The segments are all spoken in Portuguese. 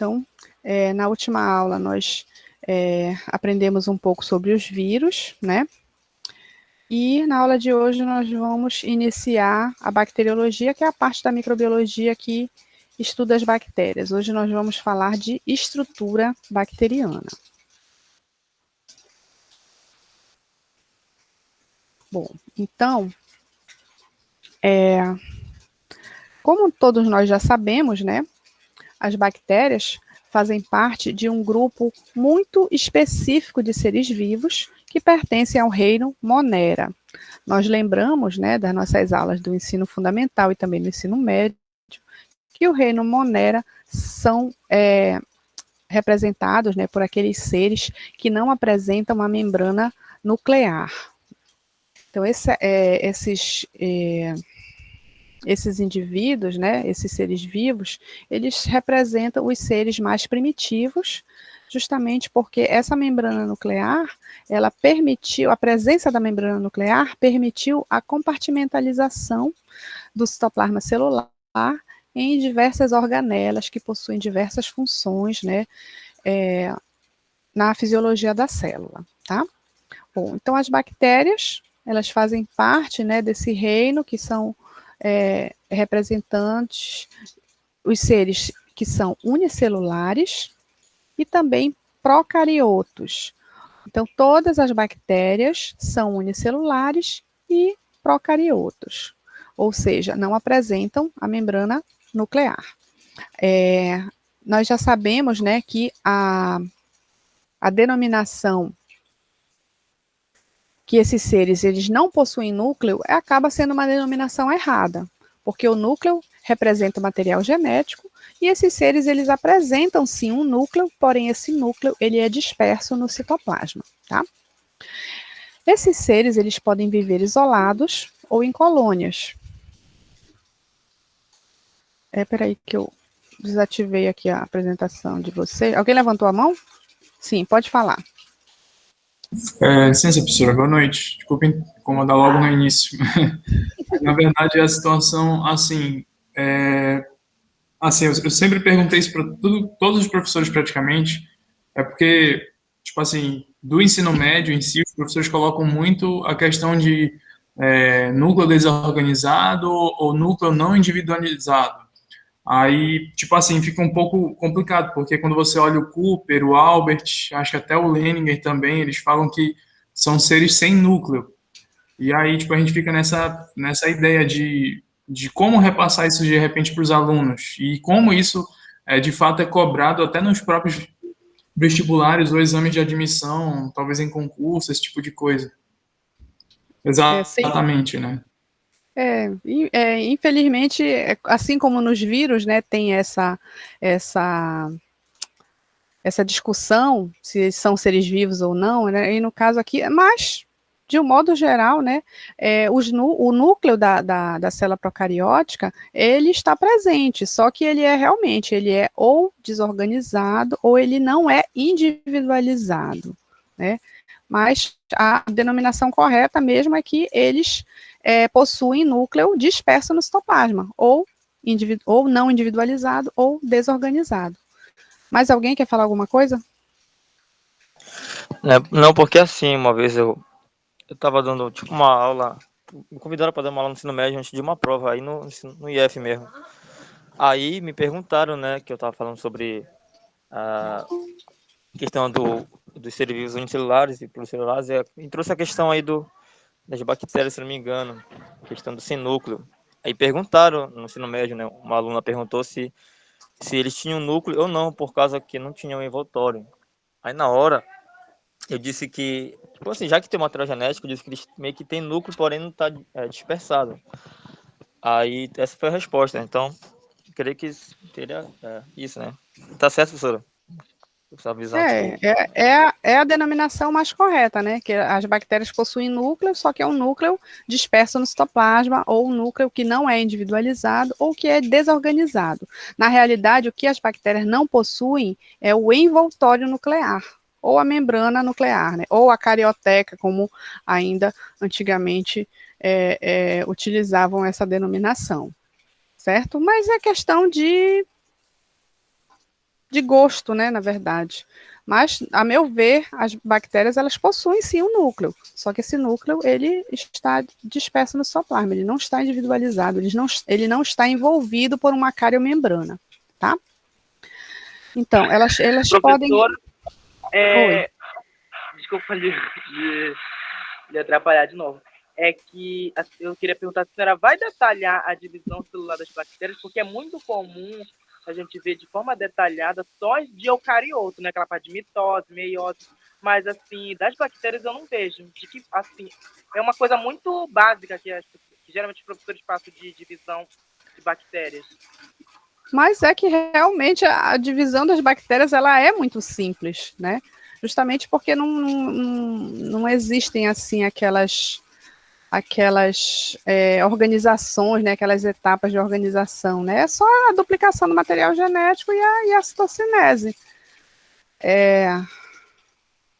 Então, na última aula nós aprendemos um pouco sobre os vírus, né? E na aula de hoje nós vamos iniciar a bacteriologia, que é a parte da microbiologia que estuda as bactérias. Hoje nós vamos falar de estrutura bacteriana. Bom, então, como todos nós já sabemos, né, as bactérias fazem parte de um grupo muito específico de seres vivos que pertencem ao reino Monera. Nós lembramos, né, das nossas aulas do ensino fundamental e também do ensino médio, que o reino Monera são representados, né, por aqueles seres que não apresentam uma membrana nuclear. Então, esses indivíduos, né, esses seres vivos, eles representam os seres mais primitivos, justamente porque essa membrana nuclear, ela permitiu, a presença da membrana nuclear permitiu a compartimentalização do citoplasma celular em diversas organelas que possuem diversas funções, né, na fisiologia da célula, tá? Bom, então as bactérias, elas fazem parte, né, desse reino que são representantes, os seres que são unicelulares e também procariotos. Então, todas as bactérias são unicelulares e procariotos, ou seja, não apresentam a membrana nuclear. Nós já sabemos, né, que a denominação que esses seres eles não possuem núcleo acaba sendo uma denominação errada, porque o núcleo representa o material genético e esses seres eles apresentam sim um núcleo, porém esse núcleo ele é disperso no citoplasma, tá? Esses seres eles podem viver isolados ou em colônias. Peraí que eu desativei aqui a apresentação de vocês. Alguém levantou a mão? Sim, pode falar. Licença, professora, boa noite. Desculpe incomodar logo no início. Na verdade, a situação, assim, eu sempre perguntei isso para todos os professores praticamente, porque, tipo assim, do ensino médio em si, os professores colocam muito a questão de núcleo desorganizado ou núcleo não individualizado. Aí, tipo assim, fica um pouco complicado, porque quando você olha o Cooper, o Albert, acho que até o Leninger também, eles falam que são seres sem núcleo. E aí, tipo, a gente fica nessa ideia de como repassar isso de repente para os alunos e como isso, de fato, é cobrado até nos próprios vestibulares ou exames de admissão, talvez em concurso, esse tipo de coisa. Exatamente, né? Infelizmente, assim como nos vírus, né, tem essa discussão se são seres vivos ou não, né, e no caso aqui, mas de um modo geral, né, o núcleo da célula procariótica, ele está presente, só que ele é ou desorganizado ou ele não é individualizado, né, mas a denominação correta mesmo é que eles possuem núcleo disperso no citoplasma, ou não individualizado ou desorganizado. Mais alguém quer falar alguma coisa? Não, porque assim, uma vez eu estava dando tipo uma aula, me convidaram para dar uma aula no ensino médio antes de uma prova, aí no IF mesmo. Aí me perguntaram, né, que eu estava falando sobre a questão dos seres vivos unicelulares e pluricelulares, e trouxe a questão aí das bactérias, se não me engano, questão do sem núcleo. Aí perguntaram no ensino médio, né, uma aluna perguntou se eles tinham núcleo ou não, por causa que não tinham envoltório. Aí na hora, eu disse que, tipo assim, já que tem material genético, eu disse que eles meio que tem núcleo, porém não está dispersado. Aí essa foi a resposta. Então, eu creio que teria isso, né? Tá certo, professora? Essa visão, é a denominação mais correta, né? Que as bactérias possuem núcleo, só que é um núcleo disperso no citoplasma, ou um núcleo que não é individualizado, ou que é desorganizado. Na realidade, o que as bactérias não possuem é o envoltório nuclear, ou a membrana nuclear, né? Ou a carioteca, como ainda antigamente utilizavam essa denominação, certo? Mas é questão de de gosto, né, na verdade. Mas, a meu ver, as bactérias, elas possuem sim um núcleo, só que esse núcleo, ele está disperso no citoplasma, ele não está individualizado, ele não está envolvido por uma cariomembrana, tá? Então, elas podem... Oi. Desculpa de atrapalhar de novo. É que eu queria perguntar se a senhora vai detalhar a divisão celular das bactérias, porque é muito comum a gente ver de forma detalhada só de eucarioto, né? Aquela parte de mitose, meiose, mas, assim, das bactérias eu não vejo. De que, assim, é uma coisa muito básica que geralmente os professores passam de divisão de bactérias. Mas é que realmente a divisão das bactérias, ela é muito simples, né? Justamente porque não existem, assim, aquelas organizações, né, aquelas etapas de organização, né? É só a duplicação do material genético e a citocinese.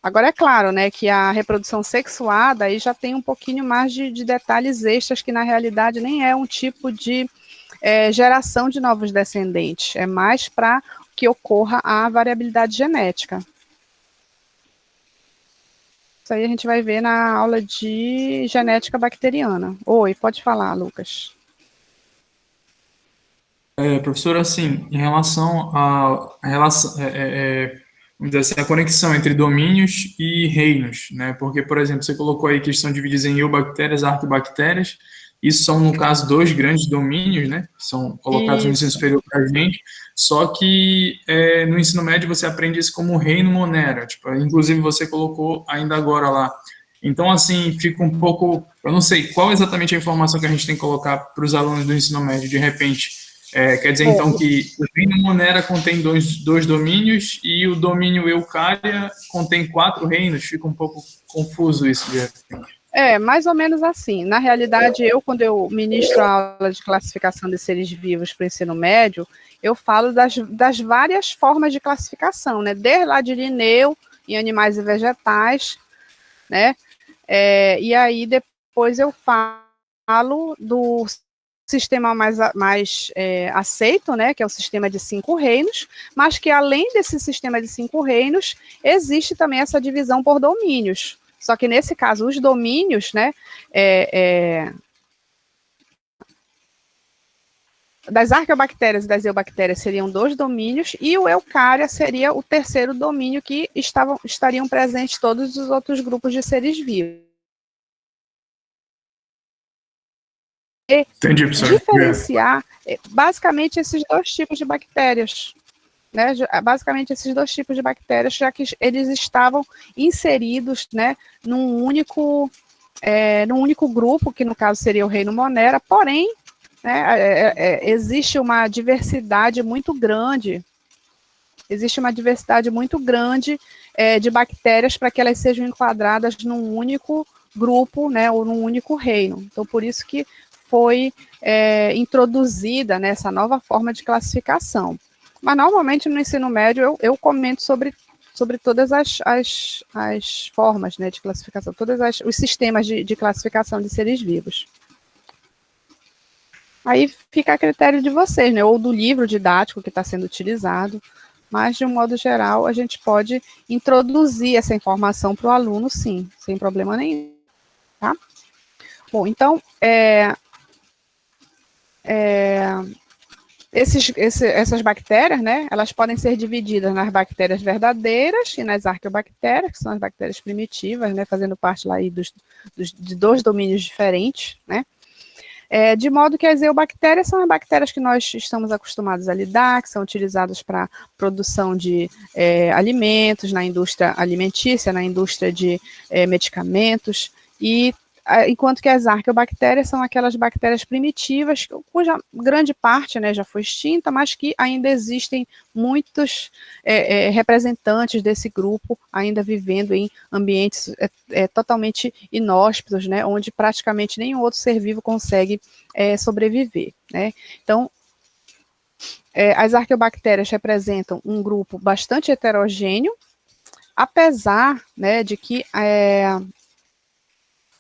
Agora, é claro, né, que a reprodução sexuada aí já tem um pouquinho mais de detalhes extras, que na realidade nem é um tipo de geração de novos descendentes, é mais para que ocorra a variabilidade genética. Isso aí a gente vai ver na aula de genética bacteriana. Oi, pode falar, Lucas. Professor, assim, em relação vamos dizer assim, a conexão entre domínios e reinos, né? Porque, por exemplo, você colocou aí que estão divididos em eubactérias, arquibactérias. Isso são, no caso, dois grandes domínios, né? Que são colocados no ensino superior para a gente. Só que no ensino médio você aprende isso como reino monera. Tipo, inclusive, você colocou ainda agora lá. Então, assim, fica um pouco... Eu não sei qual exatamente a informação que a gente tem que colocar para os alunos do ensino médio, de repente. Quer dizer, então, que o reino monera contém dois domínios e o domínio eucária contém 4 reinos. Fica um pouco confuso isso, de repente. Mais ou menos assim. Na realidade, quando eu ministro a aula de classificação de seres vivos para o ensino médio, eu falo das várias formas de classificação, né? Desde lá de Linneu, em animais e vegetais, né? E aí, depois eu falo do sistema mais aceito, né, que é o sistema de 5 reinos, mas que além desse sistema de 5 reinos, existe também essa divisão por domínios. Só que nesse caso, os domínios, né, das arqueobactérias e das eubactérias seriam 2 domínios, e o eucária seria o terceiro domínio que estariam presentes todos os outros grupos de seres vivos. Entendi, professor. Diferenciar basicamente esses 2 tipos de bactérias, né? Basicamente esses 2 tipos de bactérias, já que eles estavam inseridos, né, num único grupo, que no caso seria o reino monera, porém, né, existe uma diversidade muito grande, de bactérias para que elas sejam enquadradas num único grupo, né, ou num único reino. Então, por isso que foi introduzida, né, essa nova forma de classificação. Mas, normalmente, no ensino médio, eu comento sobre todas as formas, né, de classificação, os sistemas de classificação de seres vivos. Aí fica a critério de vocês, né, ou do livro didático que está sendo utilizado, mas, de um modo geral, a gente pode introduzir essa informação para o aluno, sim, sem problema nenhum, tá? Bom, então, essas bactérias, né, elas podem ser divididas nas bactérias verdadeiras e nas arqueobactérias, que são as bactérias primitivas, né, fazendo parte lá aí de 2 domínios diferentes, né. De modo que as eubactérias são as bactérias que nós estamos acostumados a lidar, que são utilizadas para produção de alimentos, na indústria alimentícia, na indústria de medicamentos, enquanto que as arqueobactérias são aquelas bactérias primitivas, cuja grande parte, né, já foi extinta, mas que ainda existem muitos representantes desse grupo ainda vivendo em ambientes totalmente inóspitos, né, onde praticamente nenhum outro ser vivo consegue sobreviver, né. Então, as arqueobactérias representam um grupo bastante heterogêneo, apesar, né, de que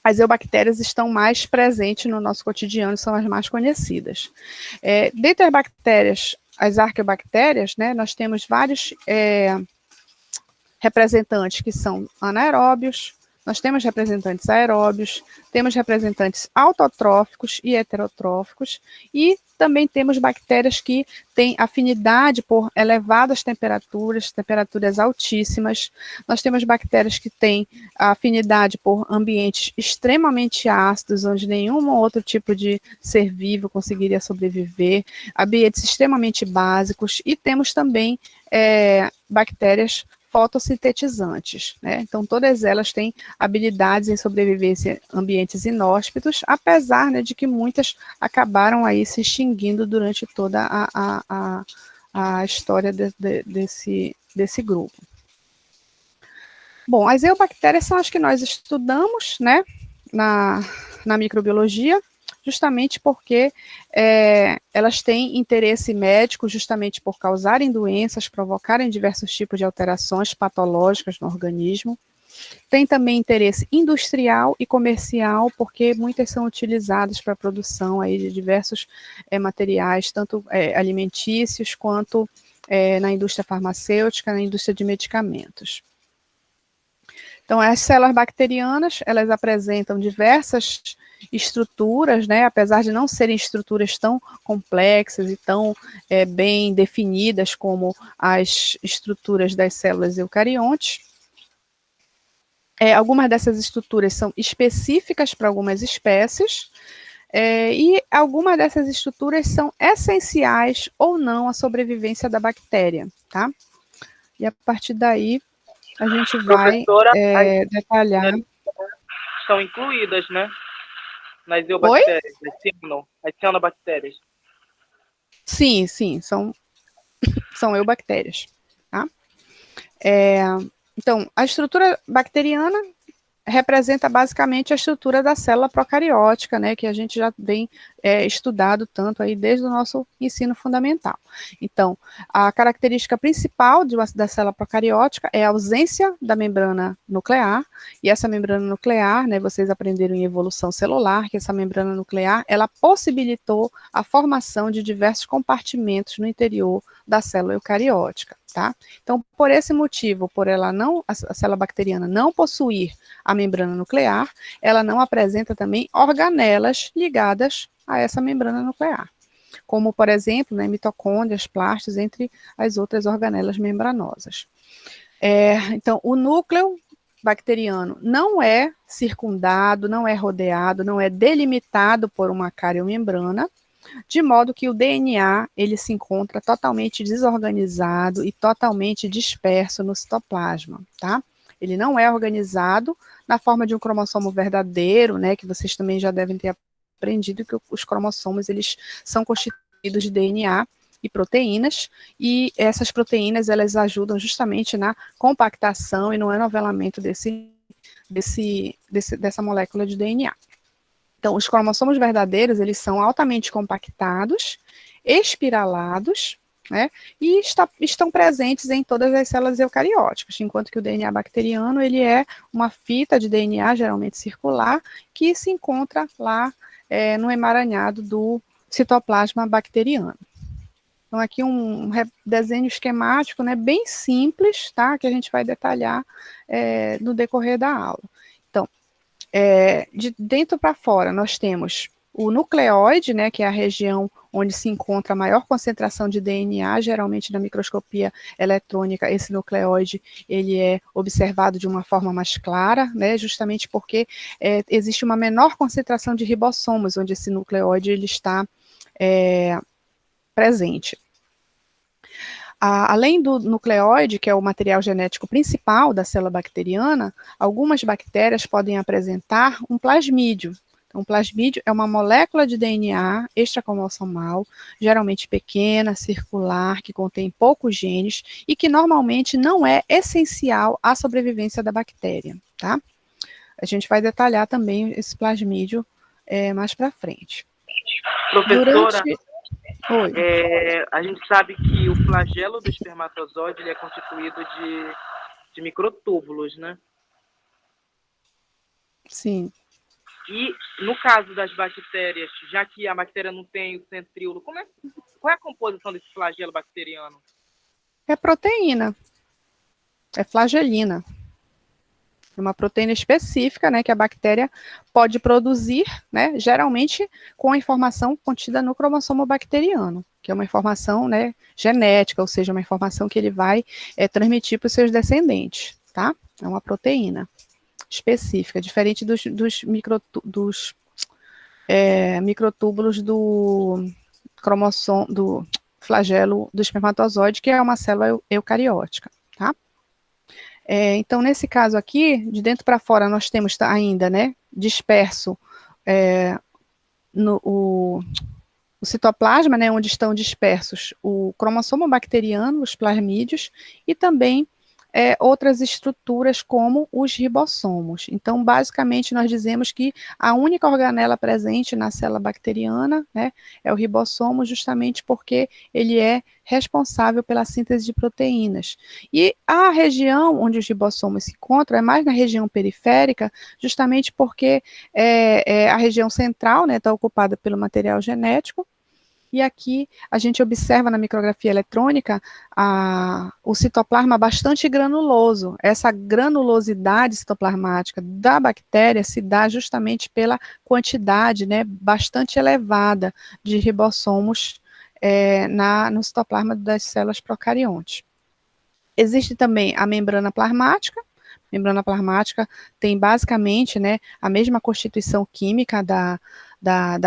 as eubactérias estão mais presentes no nosso cotidiano, são as mais conhecidas. Dentre as bactérias as arqueobactérias, né, nós temos vários representantes que são anaeróbios, nós temos representantes aeróbios, temos representantes autotróficos e heterotróficos, e também temos bactérias que têm afinidade por elevadas temperaturas, temperaturas altíssimas. Nós temos bactérias que têm afinidade por ambientes extremamente ácidos, onde nenhum outro tipo de ser vivo conseguiria sobreviver, ambientes extremamente básicos, e temos também bactérias fotossintetizantes, né? Então, todas elas têm habilidades em sobrevivência em ambientes inóspitos, apesar, né, de que muitas acabaram aí se extinguindo durante toda a história desse grupo. Bom, as eubactérias são as que nós estudamos, né, na microbiologia, justamente porque elas têm interesse médico justamente por causarem doenças, provocarem diversos tipos de alterações patológicas no organismo. Tem também interesse industrial e comercial, porque muitas são utilizadas para a produção aí de diversos materiais, tanto alimentícios quanto na indústria farmacêutica, na indústria de medicamentos. Então, as células bacterianas, elas apresentam diversas estruturas, né, apesar de não serem estruturas tão complexas e tão bem definidas como as estruturas das células eucariontes. Algumas dessas estruturas são específicas para algumas espécies, e algumas dessas estruturas são essenciais ou não à sobrevivência da bactéria, tá? E a partir daí, a gente vai detalhar. São incluídas, né? Nas eubactérias, as cianobactérias. Sim, são eubactérias, tá? Então, a estrutura bacteriana representa basicamente a estrutura da célula procariótica, né, que a gente já vem estudado tanto aí desde o nosso ensino fundamental. Então, a característica principal da célula procariótica é a ausência da membrana nuclear, e essa membrana nuclear, né, vocês aprenderam em evolução celular, que essa membrana nuclear, ela possibilitou a formação de diversos compartimentos no interior da célula eucariótica, tá? Então, por esse motivo, por a célula bacteriana não possuir a membrana nuclear, ela não apresenta também organelas ligadas a essa membrana nuclear, como, por exemplo, né, mitocôndrias, plastos, entre as outras organelas membranosas. Então, o núcleo bacteriano não é circundado, não é rodeado, não é delimitado por uma cariomembrana, de modo que o DNA, ele se encontra totalmente desorganizado e totalmente disperso no citoplasma, tá? Ele não é organizado na forma de um cromossomo verdadeiro, né, que vocês também já devem ter aprendido que os cromossomos, eles são constituídos de DNA e proteínas, e essas proteínas, elas ajudam justamente na compactação e no enovelamento dessa molécula de DNA. Então, os cromossomos verdadeiros, eles são altamente compactados, espiralados, né, e estão presentes em todas as células eucarióticas, enquanto que o DNA bacteriano, ele é uma fita de DNA, geralmente circular, que se encontra lá no emaranhado do citoplasma bacteriano. Então, aqui um desenho esquemático, né, bem simples, tá, que a gente vai detalhar no decorrer da aula. Então, de dentro para fora, nós temos o nucleoide, né, que é a região onde se encontra a maior concentração de DNA, geralmente na microscopia eletrônica, esse nucleoide, ele é observado de uma forma mais clara, né, justamente porque existe uma menor concentração de ribossomos, onde esse nucleoide, ele está presente. Além do nucleoide, que é o material genético principal da célula bacteriana, algumas bactérias podem apresentar um plasmídio. Então, o plasmídio é uma molécula de DNA extracromossomal, geralmente pequena, circular, que contém poucos genes e que normalmente não é essencial à sobrevivência da bactéria, tá? A gente vai detalhar também esse plasmídio mais para frente. Professora, a gente sabe que o flagelo do espermatozoide, ele é constituído de microtúbulos, né? Sim. E no caso das bactérias, já que a bactéria não tem o centríolo, qual é a composição desse flagelo bacteriano? É proteína, é flagelina. É uma proteína específica, né, que a bactéria pode produzir, né, geralmente com a informação contida no cromossomo bacteriano, que é uma informação, né, genética, ou seja, uma informação que ele vai transmitir para os seus descendentes, tá? É uma proteína específica, diferente dos microtúbulos do cromossomo, do flagelo do espermatozoide, que é uma célula eucariótica, tá? Então, nesse caso aqui, de dentro para fora, nós temos ainda, né, disperso o citoplasma, né, onde estão dispersos o cromossomo bacteriano, os plasmídios, e também outras estruturas como os ribossomos. Então, basicamente, nós dizemos que a única organela presente na célula bacteriana, né, é o ribossomo, justamente porque ele é responsável pela síntese de proteínas. E a região onde os ribossomos se encontram é mais na região periférica, justamente porque a região central, né, está ocupada pelo material genético. E aqui a gente observa na micrografia eletrônica o citoplasma bastante granuloso. Essa granulosidade citoplasmática da bactéria se dá justamente pela quantidade, né, bastante elevada de ribossomos no citoplasma das células procariontes. Existe também a membrana plasmática. A membrana plasmática tem basicamente, né, a mesma constituição química da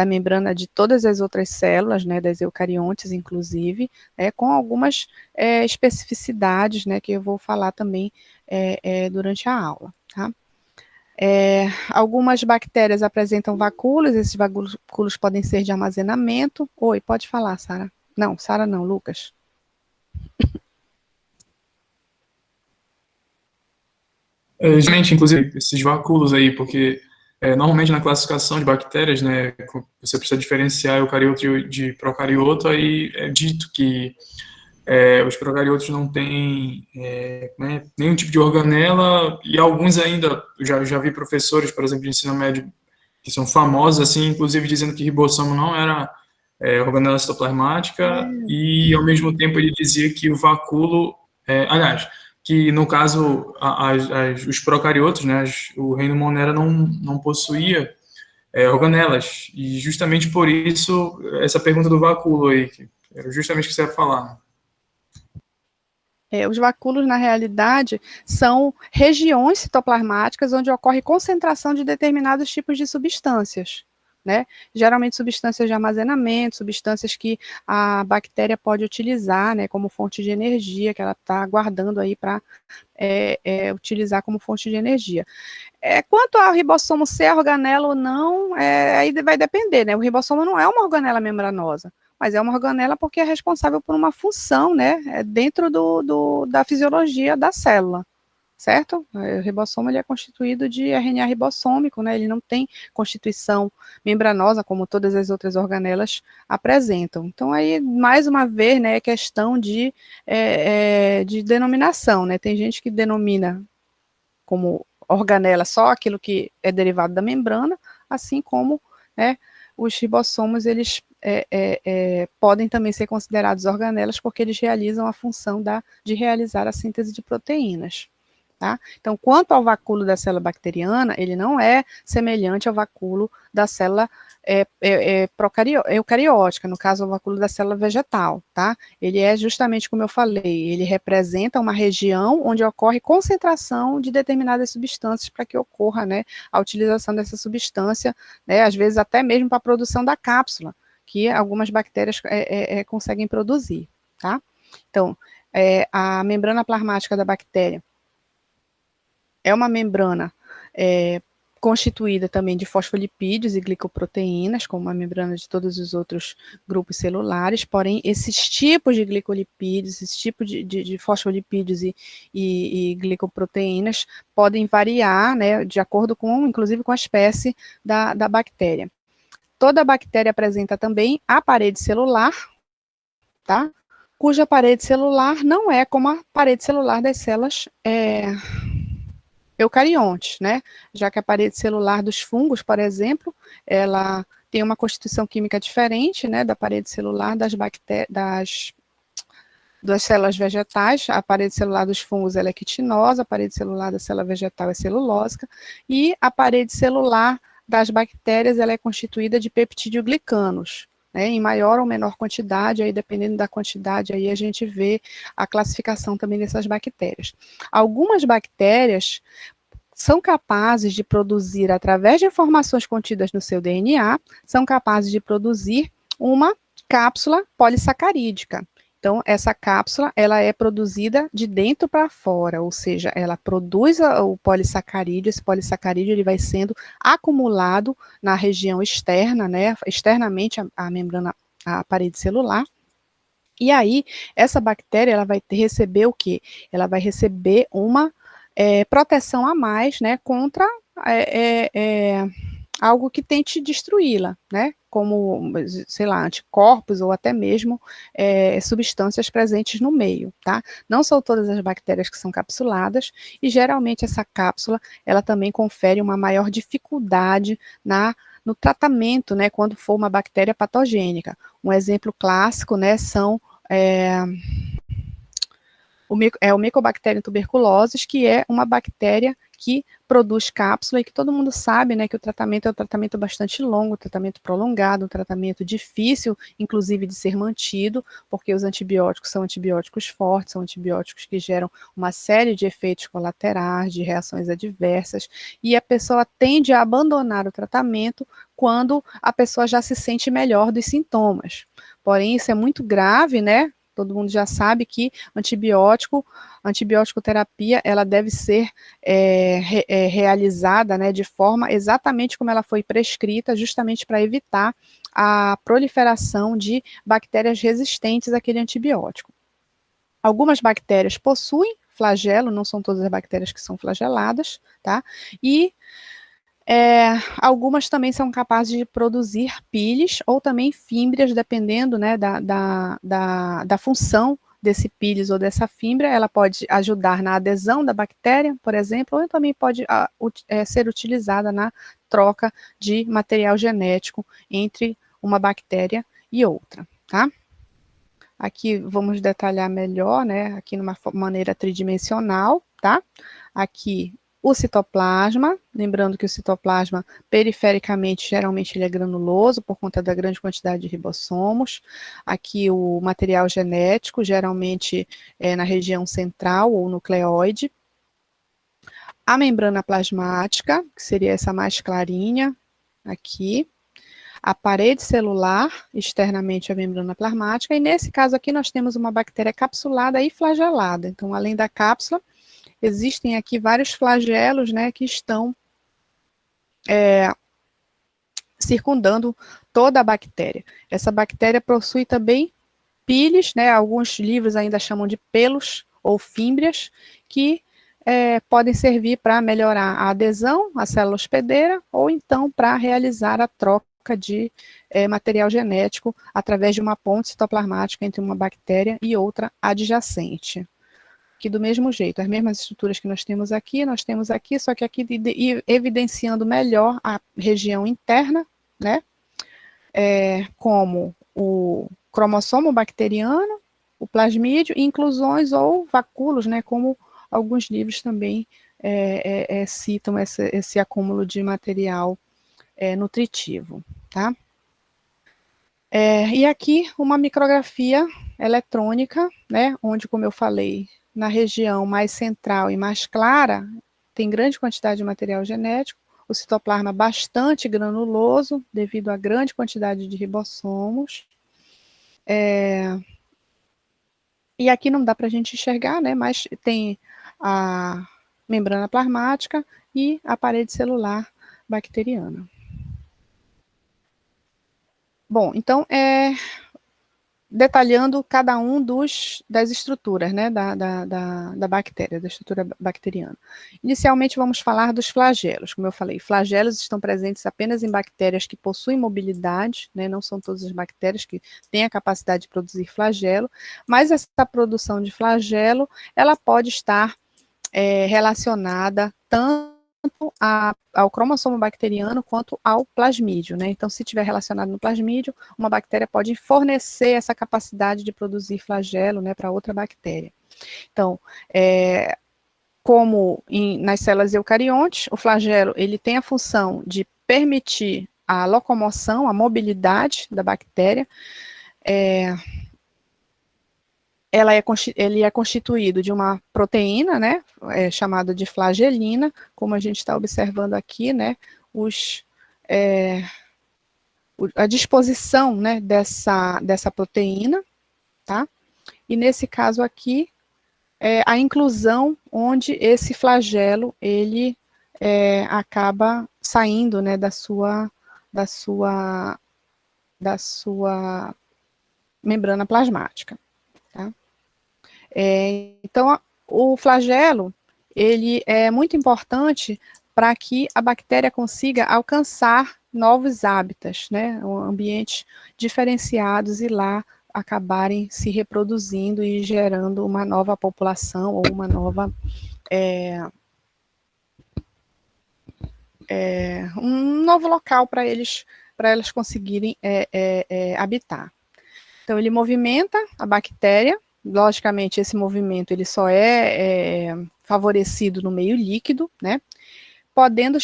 membrana de todas as outras células, né, das eucariontes, inclusive, com algumas especificidades, né, que eu vou falar também durante a aula, tá? Algumas bactérias apresentam vacúolos, esses vacúolos podem ser de armazenamento. Oi, pode falar, Sara. Não, Sara não, Lucas. Justamente, inclusive, esses vacúolos aí, porque normalmente na classificação de bactérias, né, você precisa diferenciar eucarioto de procarioto, aí é dito que os procariotos não têm né, nenhum tipo de organela, e alguns ainda, já vi professores, por exemplo, de ensino médio, que são famosos, assim, inclusive dizendo que ribossomo não era organela citoplasmática, e ao mesmo tempo ele dizia que o vacúolo, aliás, que no caso os procariotos, né, o reino Monera não possuía organelas, e justamente por isso essa pergunta do vacúolo aí, que era justamente o que você ia falar. Os vacúolos, na realidade, são regiões citoplasmáticas onde ocorre concentração de determinados tipos de substâncias, né? Geralmente substâncias de armazenamento, substâncias que a bactéria pode utilizar, né, como fonte de energia, que ela está guardando aí para utilizar como fonte de energia. Quanto ao ribossomo ser organela ou não, aí vai depender, né? O ribossomo não é uma organela membranosa, mas é uma organela porque é responsável por uma função, né, dentro da fisiologia da célula, certo? O ribossomo ele é constituído de RNA ribossômico, né, ele não tem constituição membranosa, como todas as outras organelas apresentam. Então, aí, mais uma vez, né, é questão de denominação, né, tem gente que denomina como organela só aquilo que é derivado da membrana, assim como, né, os ribossomos, eles podem também ser considerados organelas porque eles realizam a função de realizar a síntese de proteínas. Tá? Então, quanto ao vacúolo da célula bacteriana, ele não é semelhante ao vacúolo da célula eucariótica, no caso, o vacúolo da célula vegetal, tá? Ele é justamente como eu falei, ele representa uma região onde ocorre concentração de determinadas substâncias para que ocorra, né, a utilização dessa substância, né, às vezes até mesmo para a produção da cápsula, que algumas bactérias conseguem produzir, tá? Então, a membrana plasmática da bactéria é uma membrana constituída também de fosfolipídios e glicoproteínas, como a membrana de todos os outros grupos celulares, porém, esses tipos de glicolipídios, esses tipos de fosfolipídios e glicoproteínas podem variar, né, de acordo com, inclusive, com a espécie da bactéria. Toda bactéria apresenta também a parede celular, tá? Cuja parede celular não é como a parede celular das células eucariontes, né? Já que a parede celular dos fungos, por exemplo, ela tem uma constituição química diferente, né, da parede celular das células vegetais. A parede celular dos fungos ela é quitinosa, a parede celular da célula vegetal é celulósica, e a parede celular das bactérias ela é constituída de peptidoglicanos, né, em maior ou menor quantidade, aí dependendo da quantidade, aí a gente vê a classificação também dessas bactérias. Algumas bactérias são capazes de produzir, através de informações contidas no seu DNA, são capazes de produzir uma cápsula polissacarídica. Então, essa cápsula, ela é produzida de dentro para fora, ou seja, ela produz o polissacarídeo, esse polissacarídeo ele vai sendo acumulado na região externa, né, externamente a membrana, a parede celular. E aí, essa bactéria, ela vai receber o quê? Ela vai receber uma proteção a mais, né, contra algo que tente destruí-la, né, como, sei lá, anticorpos ou até mesmo substâncias presentes no meio, tá? Não são todas as bactérias que são capsuladas, e geralmente essa cápsula, ela também confere uma maior dificuldade no tratamento, né, quando for uma bactéria patogênica. Um exemplo clássico, né, são o Mycobacterium tuberculosis, que é uma bactéria que produz cápsula e que todo mundo sabe, né, que o tratamento é um tratamento bastante longo, um tratamento prolongado, um tratamento difícil, inclusive de ser mantido, porque os antibióticos são antibióticos fortes, são antibióticos que geram uma série de efeitos colaterais, de reações adversas, e a pessoa tende a abandonar o tratamento quando a pessoa já se sente melhor dos sintomas. Porém, isso é muito grave, né? Todo mundo já sabe que antibiótico-terapia, ela deve ser realizada, né, de forma exatamente como ela foi prescrita, justamente para evitar a proliferação de bactérias resistentes àquele antibiótico. Algumas bactérias possuem flagelo, não são todas as bactérias que são flageladas, tá? E algumas também são capazes de produzir pílis ou também fímbrias, dependendo, né, da função desse pílis ou dessa fímbria. Ela pode ajudar na adesão da bactéria, por exemplo, ou também pode ser utilizada na troca de material genético entre uma bactéria e outra, tá? Aqui vamos detalhar melhor, né, aqui numa maneira tridimensional, tá? Aqui o citoplasma, lembrando que o citoplasma, perifericamente, geralmente ele é granuloso, por conta da grande quantidade de ribossomos. Aqui o material genético, geralmente na região central ou nucleoide. A membrana plasmática, que seria essa mais clarinha, aqui. A parede celular, externamente a membrana plasmática, e nesse caso aqui nós temos uma bactéria capsulada e flagelada. Então, além da cápsula, existem aqui vários flagelos, né, que estão circundando toda a bactéria. Essa bactéria possui também pílis, né, alguns livros ainda chamam de pelos ou fímbrias, que podem servir para melhorar a adesão à célula hospedeira, ou então para realizar a troca de material genético através de uma ponte citoplasmática entre uma bactéria e outra adjacente. Que do mesmo jeito, as mesmas estruturas que nós temos aqui, só que aqui evidenciando melhor a região interna, né, como o cromossomo bacteriano, o plasmídio, inclusões ou vacúolos, né, como alguns livros também citam esse acúmulo de material nutritivo, tá? E aqui uma micrografia eletrônica, né, onde, como eu falei, na região mais central e mais clara, tem grande quantidade de material genético, o citoplasma bastante granuloso, devido à grande quantidade de ribossomos. E aqui não dá para a gente enxergar, né, mas tem a membrana plasmática e a parede celular bacteriana. Bom, então, detalhando cada um das estruturas, né, da bactéria, da estrutura bacteriana. Inicialmente, vamos falar dos flagelos. Como eu falei, flagelos estão presentes apenas em bactérias que possuem mobilidade, né, não são todas as bactérias que têm a capacidade de produzir flagelo, mas essa produção de flagelo, ela pode estar relacionada tanto ao cromossomo bacteriano quanto ao plasmídio, né? Então, se estiver relacionado no plasmídio, uma bactéria pode fornecer essa capacidade de produzir flagelo, né, para outra bactéria. Então, como nas células eucariontes, o flagelo ele tem a função de permitir a locomoção, a mobilidade da bactéria. Ele é constituído de uma proteína, né, chamada de flagelina, como a gente está observando aqui, né, a disposição, né, dessa proteína, tá? E nesse caso aqui, a inclusão onde esse flagelo, ele acaba saindo, né, da sua membrana plasmática, tá? Então, o flagelo, ele é muito importante para que a bactéria consiga alcançar novos hábitats, né, ambientes diferenciados e lá acabarem se reproduzindo e gerando uma nova população ou uma nova um novo local para elas conseguirem habitar. Então, ele movimenta a bactéria. Logicamente, esse movimento ele só é favorecido no meio líquido, né? Podendo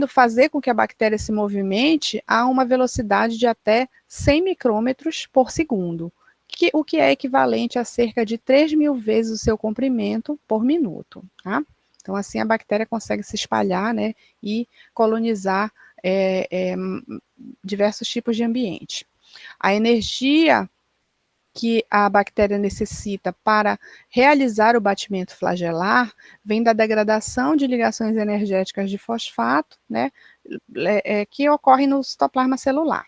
fazer com que a bactéria se movimente a uma velocidade de até 100 micrômetros por segundo, o que é equivalente a cerca de 3.000 vezes o seu comprimento por minuto, tá? Então, assim, a bactéria consegue se espalhar, né, e colonizar diversos tipos de ambiente. A energia que a bactéria necessita para realizar o batimento flagelar vem da degradação de ligações energéticas de fosfato, né, que ocorre no citoplasma celular.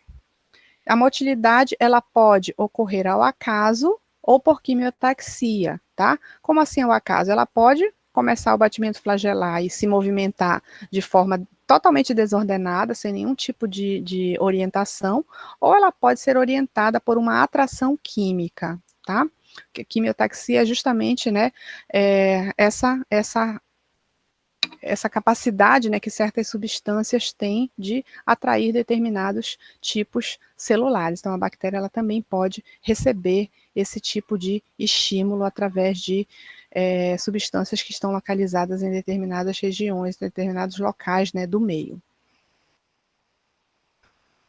A motilidade, ela pode ocorrer ao acaso ou por quimiotaxia, tá? Como assim ao acaso? Ela pode começar o batimento flagelar e se movimentar de forma totalmente desordenada, sem nenhum tipo de orientação, ou ela pode ser orientada por uma atração química, tá? Quimiotaxia é justamente, né, essa capacidade, né, que certas substâncias têm de atrair determinados tipos celulares. Então, a bactéria ela também pode receber esse tipo de estímulo através de substâncias que estão localizadas em determinadas regiões, determinados locais, né, do meio.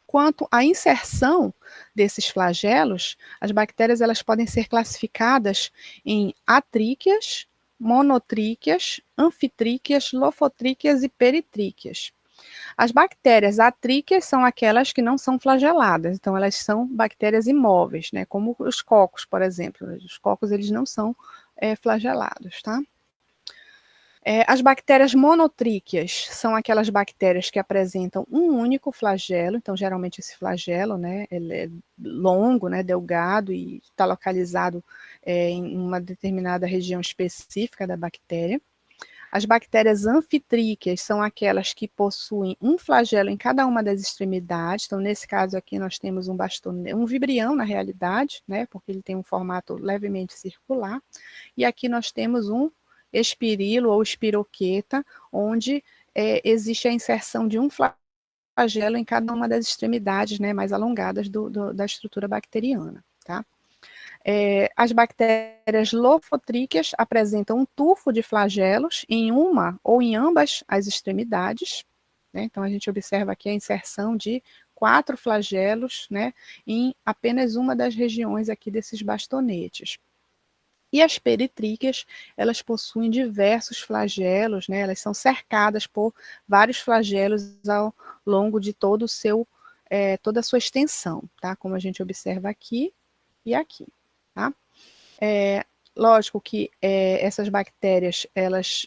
Quanto à inserção desses flagelos, as bactérias elas podem ser classificadas em atríqueas, monotríqueas, anfitríqueas, lofotríqueas e peritríqueas. As bactérias atríqueas são aquelas que não são flageladas, então elas são bactérias imóveis, né, como os cocos, por exemplo. Os cocos eles não são flagelados, tá? As bactérias monotríqueas são aquelas bactérias que apresentam um único flagelo, então geralmente esse flagelo, né, ele é longo, né, delgado e está localizado em uma determinada região específica da bactéria. As bactérias anfitríqueas são aquelas que possuem um flagelo em cada uma das extremidades, então nesse caso aqui nós temos um vibrião na realidade, né, porque ele tem um formato levemente circular, e aqui nós temos um espirilo ou espiroqueta, onde existe a inserção de um flagelo em cada uma das extremidades, né, mais alongadas da estrutura bacteriana, tá? As bactérias lofotríqueas apresentam um tufo de flagelos em uma ou em ambas as extremidades, né? Então a gente observa aqui a inserção de 4 flagelos, né, em apenas uma das regiões aqui desses bastonetes. E as peritríqueas, elas possuem diversos flagelos, né? Elas são cercadas por vários flagelos ao longo de toda a sua extensão, tá? Como a gente observa aqui e aqui, tá? Lógico que essas bactérias, elas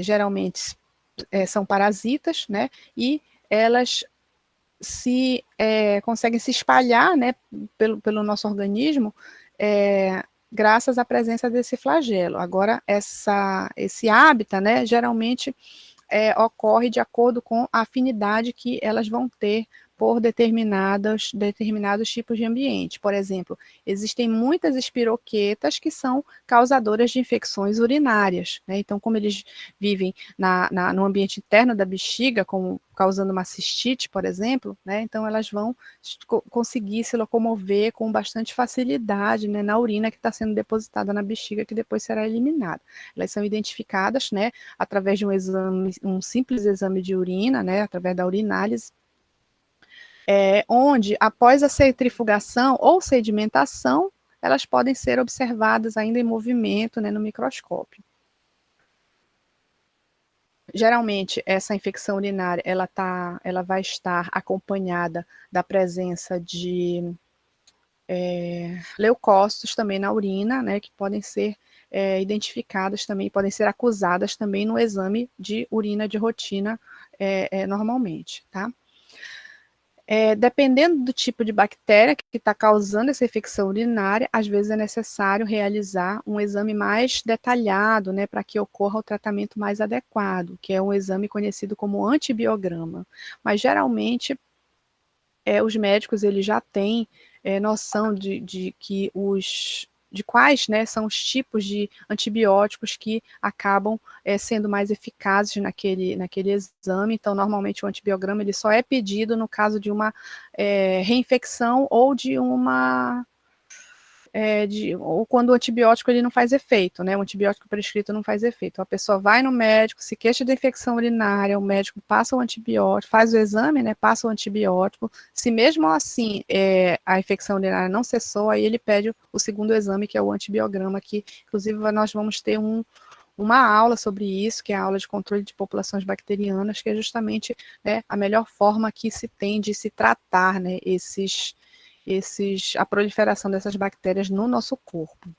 geralmente são parasitas, né? E elas conseguem se espalhar, né, pelo nosso organismo, graças à presença desse flagelo. Agora, esse hábitat, né, geralmente ocorre de acordo com a afinidade que elas vão ter por determinados tipos de ambiente. Por exemplo, existem muitas espiroquetas que são causadoras de infecções urinárias, né? Então, como eles vivem no ambiente interno da bexiga, causando uma cistite, por exemplo, né? Então elas vão conseguir se locomover com bastante facilidade, né, na urina que está sendo depositada na bexiga, que depois será eliminada. Elas são identificadas, né, através de um simples exame de urina, né, através da urinálise, onde, após a centrifugação ou sedimentação, elas podem ser observadas ainda em movimento, né, no microscópio. Geralmente, essa infecção urinária, ela vai estar acompanhada da presença de leucócitos também na urina, né, que podem ser identificadas também, podem ser acusadas também no exame de urina de rotina normalmente, tá? Dependendo do tipo de bactéria que está causando essa infecção urinária, às vezes é necessário realizar um exame mais detalhado, né, para que ocorra o tratamento mais adequado, que é um exame conhecido como antibiograma. Mas, geralmente, os médicos eles já têm noção de quais, né, são os tipos de antibióticos que acabam sendo mais eficazes naquele exame. Então, normalmente, o antibiograma ele só é pedido no caso de uma reinfecção ou de uma... ou quando o antibiótico ele não faz efeito, né? O antibiótico prescrito não faz efeito. A pessoa vai no médico, se queixa de infecção urinária, o médico passa o antibiótico, faz o exame, né? Passa o antibiótico. Se mesmo assim a infecção urinária não cessou, aí ele pede o segundo exame, que é o antibiograma, que inclusive nós vamos ter uma aula sobre isso, que é a aula de controle de populações bacterianas, que é justamente, né, a melhor forma que se tem de se tratar, né, a proliferação dessas bactérias no nosso corpo.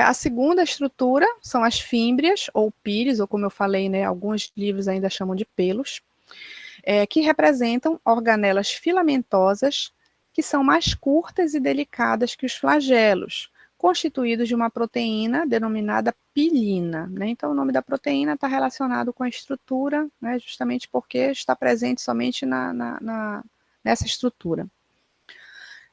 A segunda estrutura são as fímbrias, ou píris, ou como eu falei, né, alguns livros ainda chamam de pelos, que representam organelas filamentosas que são mais curtas e delicadas que os flagelos, constituídos de uma proteína denominada pilina, né? Então, o nome da proteína está relacionado com a estrutura, né, justamente porque está presente somente nessa estrutura.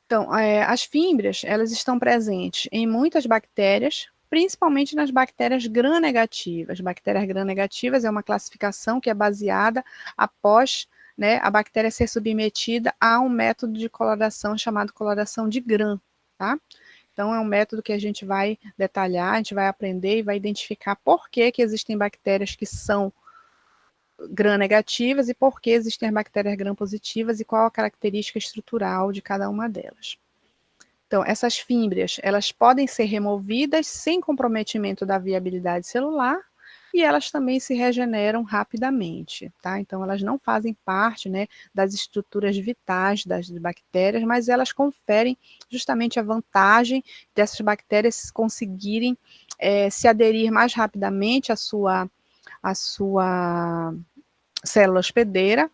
Então, as fímbrias, elas estão presentes em muitas bactérias, principalmente nas bactérias gram-negativas. Bactérias gram-negativas é uma classificação que é baseada após, né, a bactéria ser submetida a um método de coloração chamado coloração de Gram, tá? Então, é um método que a gente vai detalhar, a gente vai aprender e vai identificar por que existem bactérias que são gram-negativas e por que existem bactérias gram-positivas e qual a característica estrutural de cada uma delas. Então, essas fímbrias, elas podem ser removidas sem comprometimento da viabilidade celular e elas também se regeneram rapidamente, tá? Então, elas não fazem parte, né, das estruturas vitais das bactérias, mas elas conferem justamente a vantagem dessas bactérias conseguirem se aderir mais rapidamente à sua célula hospedeira,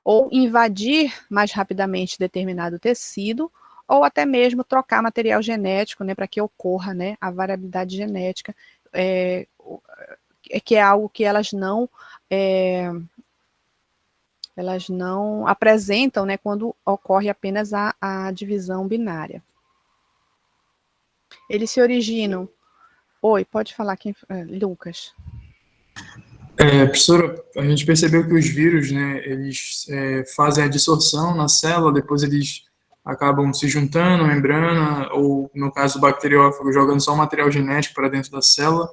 ou invadir mais rapidamente determinado tecido, ou até mesmo trocar material genético, né, para que ocorra, né, a variabilidade genética, que é algo que elas não apresentam, né, quando ocorre apenas a divisão binária. Eles se originam... Oi, pode falar, Lucas. Professora, a gente percebeu que os vírus, né, eles fazem a dissorção na célula, depois eles acabam se juntando, membrana, ou no caso do bacteriófago, jogando só o material genético para dentro da célula.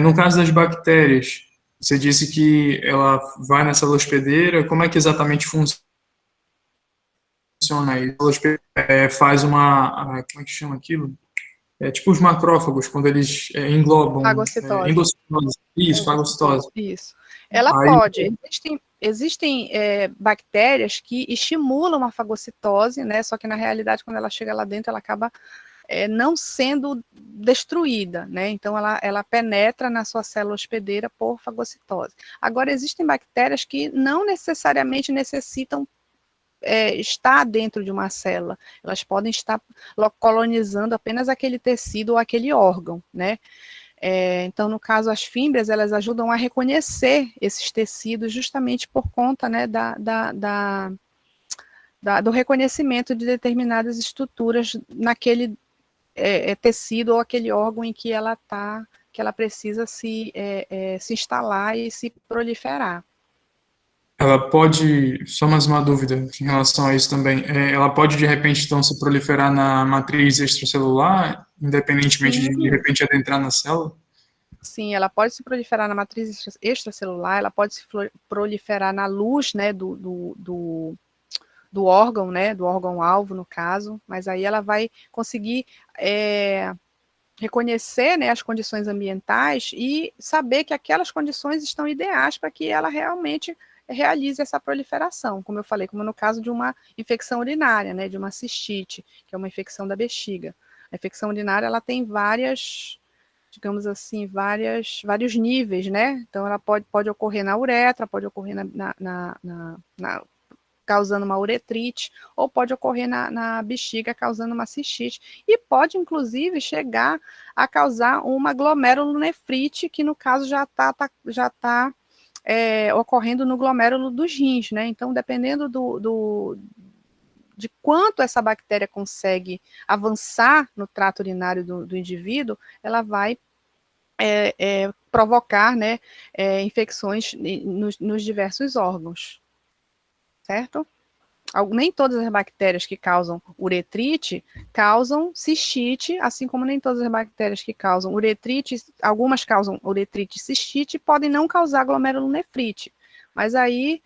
No caso das bactérias, você disse que ela vai na célula hospedeira, como é que exatamente funciona isso? Faz uma, como é que chama aquilo? Tipo os macrófagos, quando eles englobam... Fagocitose. Endossitose. Isso, fagocitose. Isso. Ela pode. Existem bactérias que estimulam a fagocitose, né? Só que na realidade, quando ela chega lá dentro, ela acaba não sendo destruída, né? Então ela penetra na sua célula hospedeira por fagocitose. Agora, existem bactérias que não necessariamente necessitam estar dentro de uma célula, elas podem estar colonizando apenas aquele tecido ou aquele órgão, né? Então, no caso, as fímbrias, elas ajudam a reconhecer esses tecidos justamente por conta, né, do reconhecimento de determinadas estruturas naquele tecido ou aquele órgão em que ela precisa se instalar e se proliferar. Ela pode, só mais uma dúvida em relação a isso também, ela pode de repente então se proliferar na matriz extracelular, independentemente de repente adentrar na célula? Sim, ela pode se proliferar na matriz extracelular, ela pode se proliferar na luz, né, do órgão, né, do órgão-alvo, no caso, mas aí ela vai conseguir reconhecer, né, as condições ambientais e saber que aquelas condições estão ideais para que ela realmente realize essa proliferação, como eu falei, como no caso de uma infecção urinária, né, de uma cistite, que é uma infecção da bexiga. A infecção urinária, ela tem várias, digamos assim, vários níveis, né, então ela pode ocorrer na uretra, pode ocorrer causando uma uretrite, ou pode ocorrer na bexiga, causando uma cistite, e pode, inclusive, chegar a causar uma glomerulonefrite, que no caso já está ocorrendo no glomérulo dos rins, né? Então, dependendo de quanto essa bactéria consegue avançar no trato urinário do indivíduo, ela vai provocar, né, infecções nos diversos órgãos. Certo? Nem todas as bactérias que causam uretrite causam cistite, assim como nem todas as bactérias que causam uretrite, algumas causam uretrite e cistite, podem não causar glomerulonefrite. Mas aí,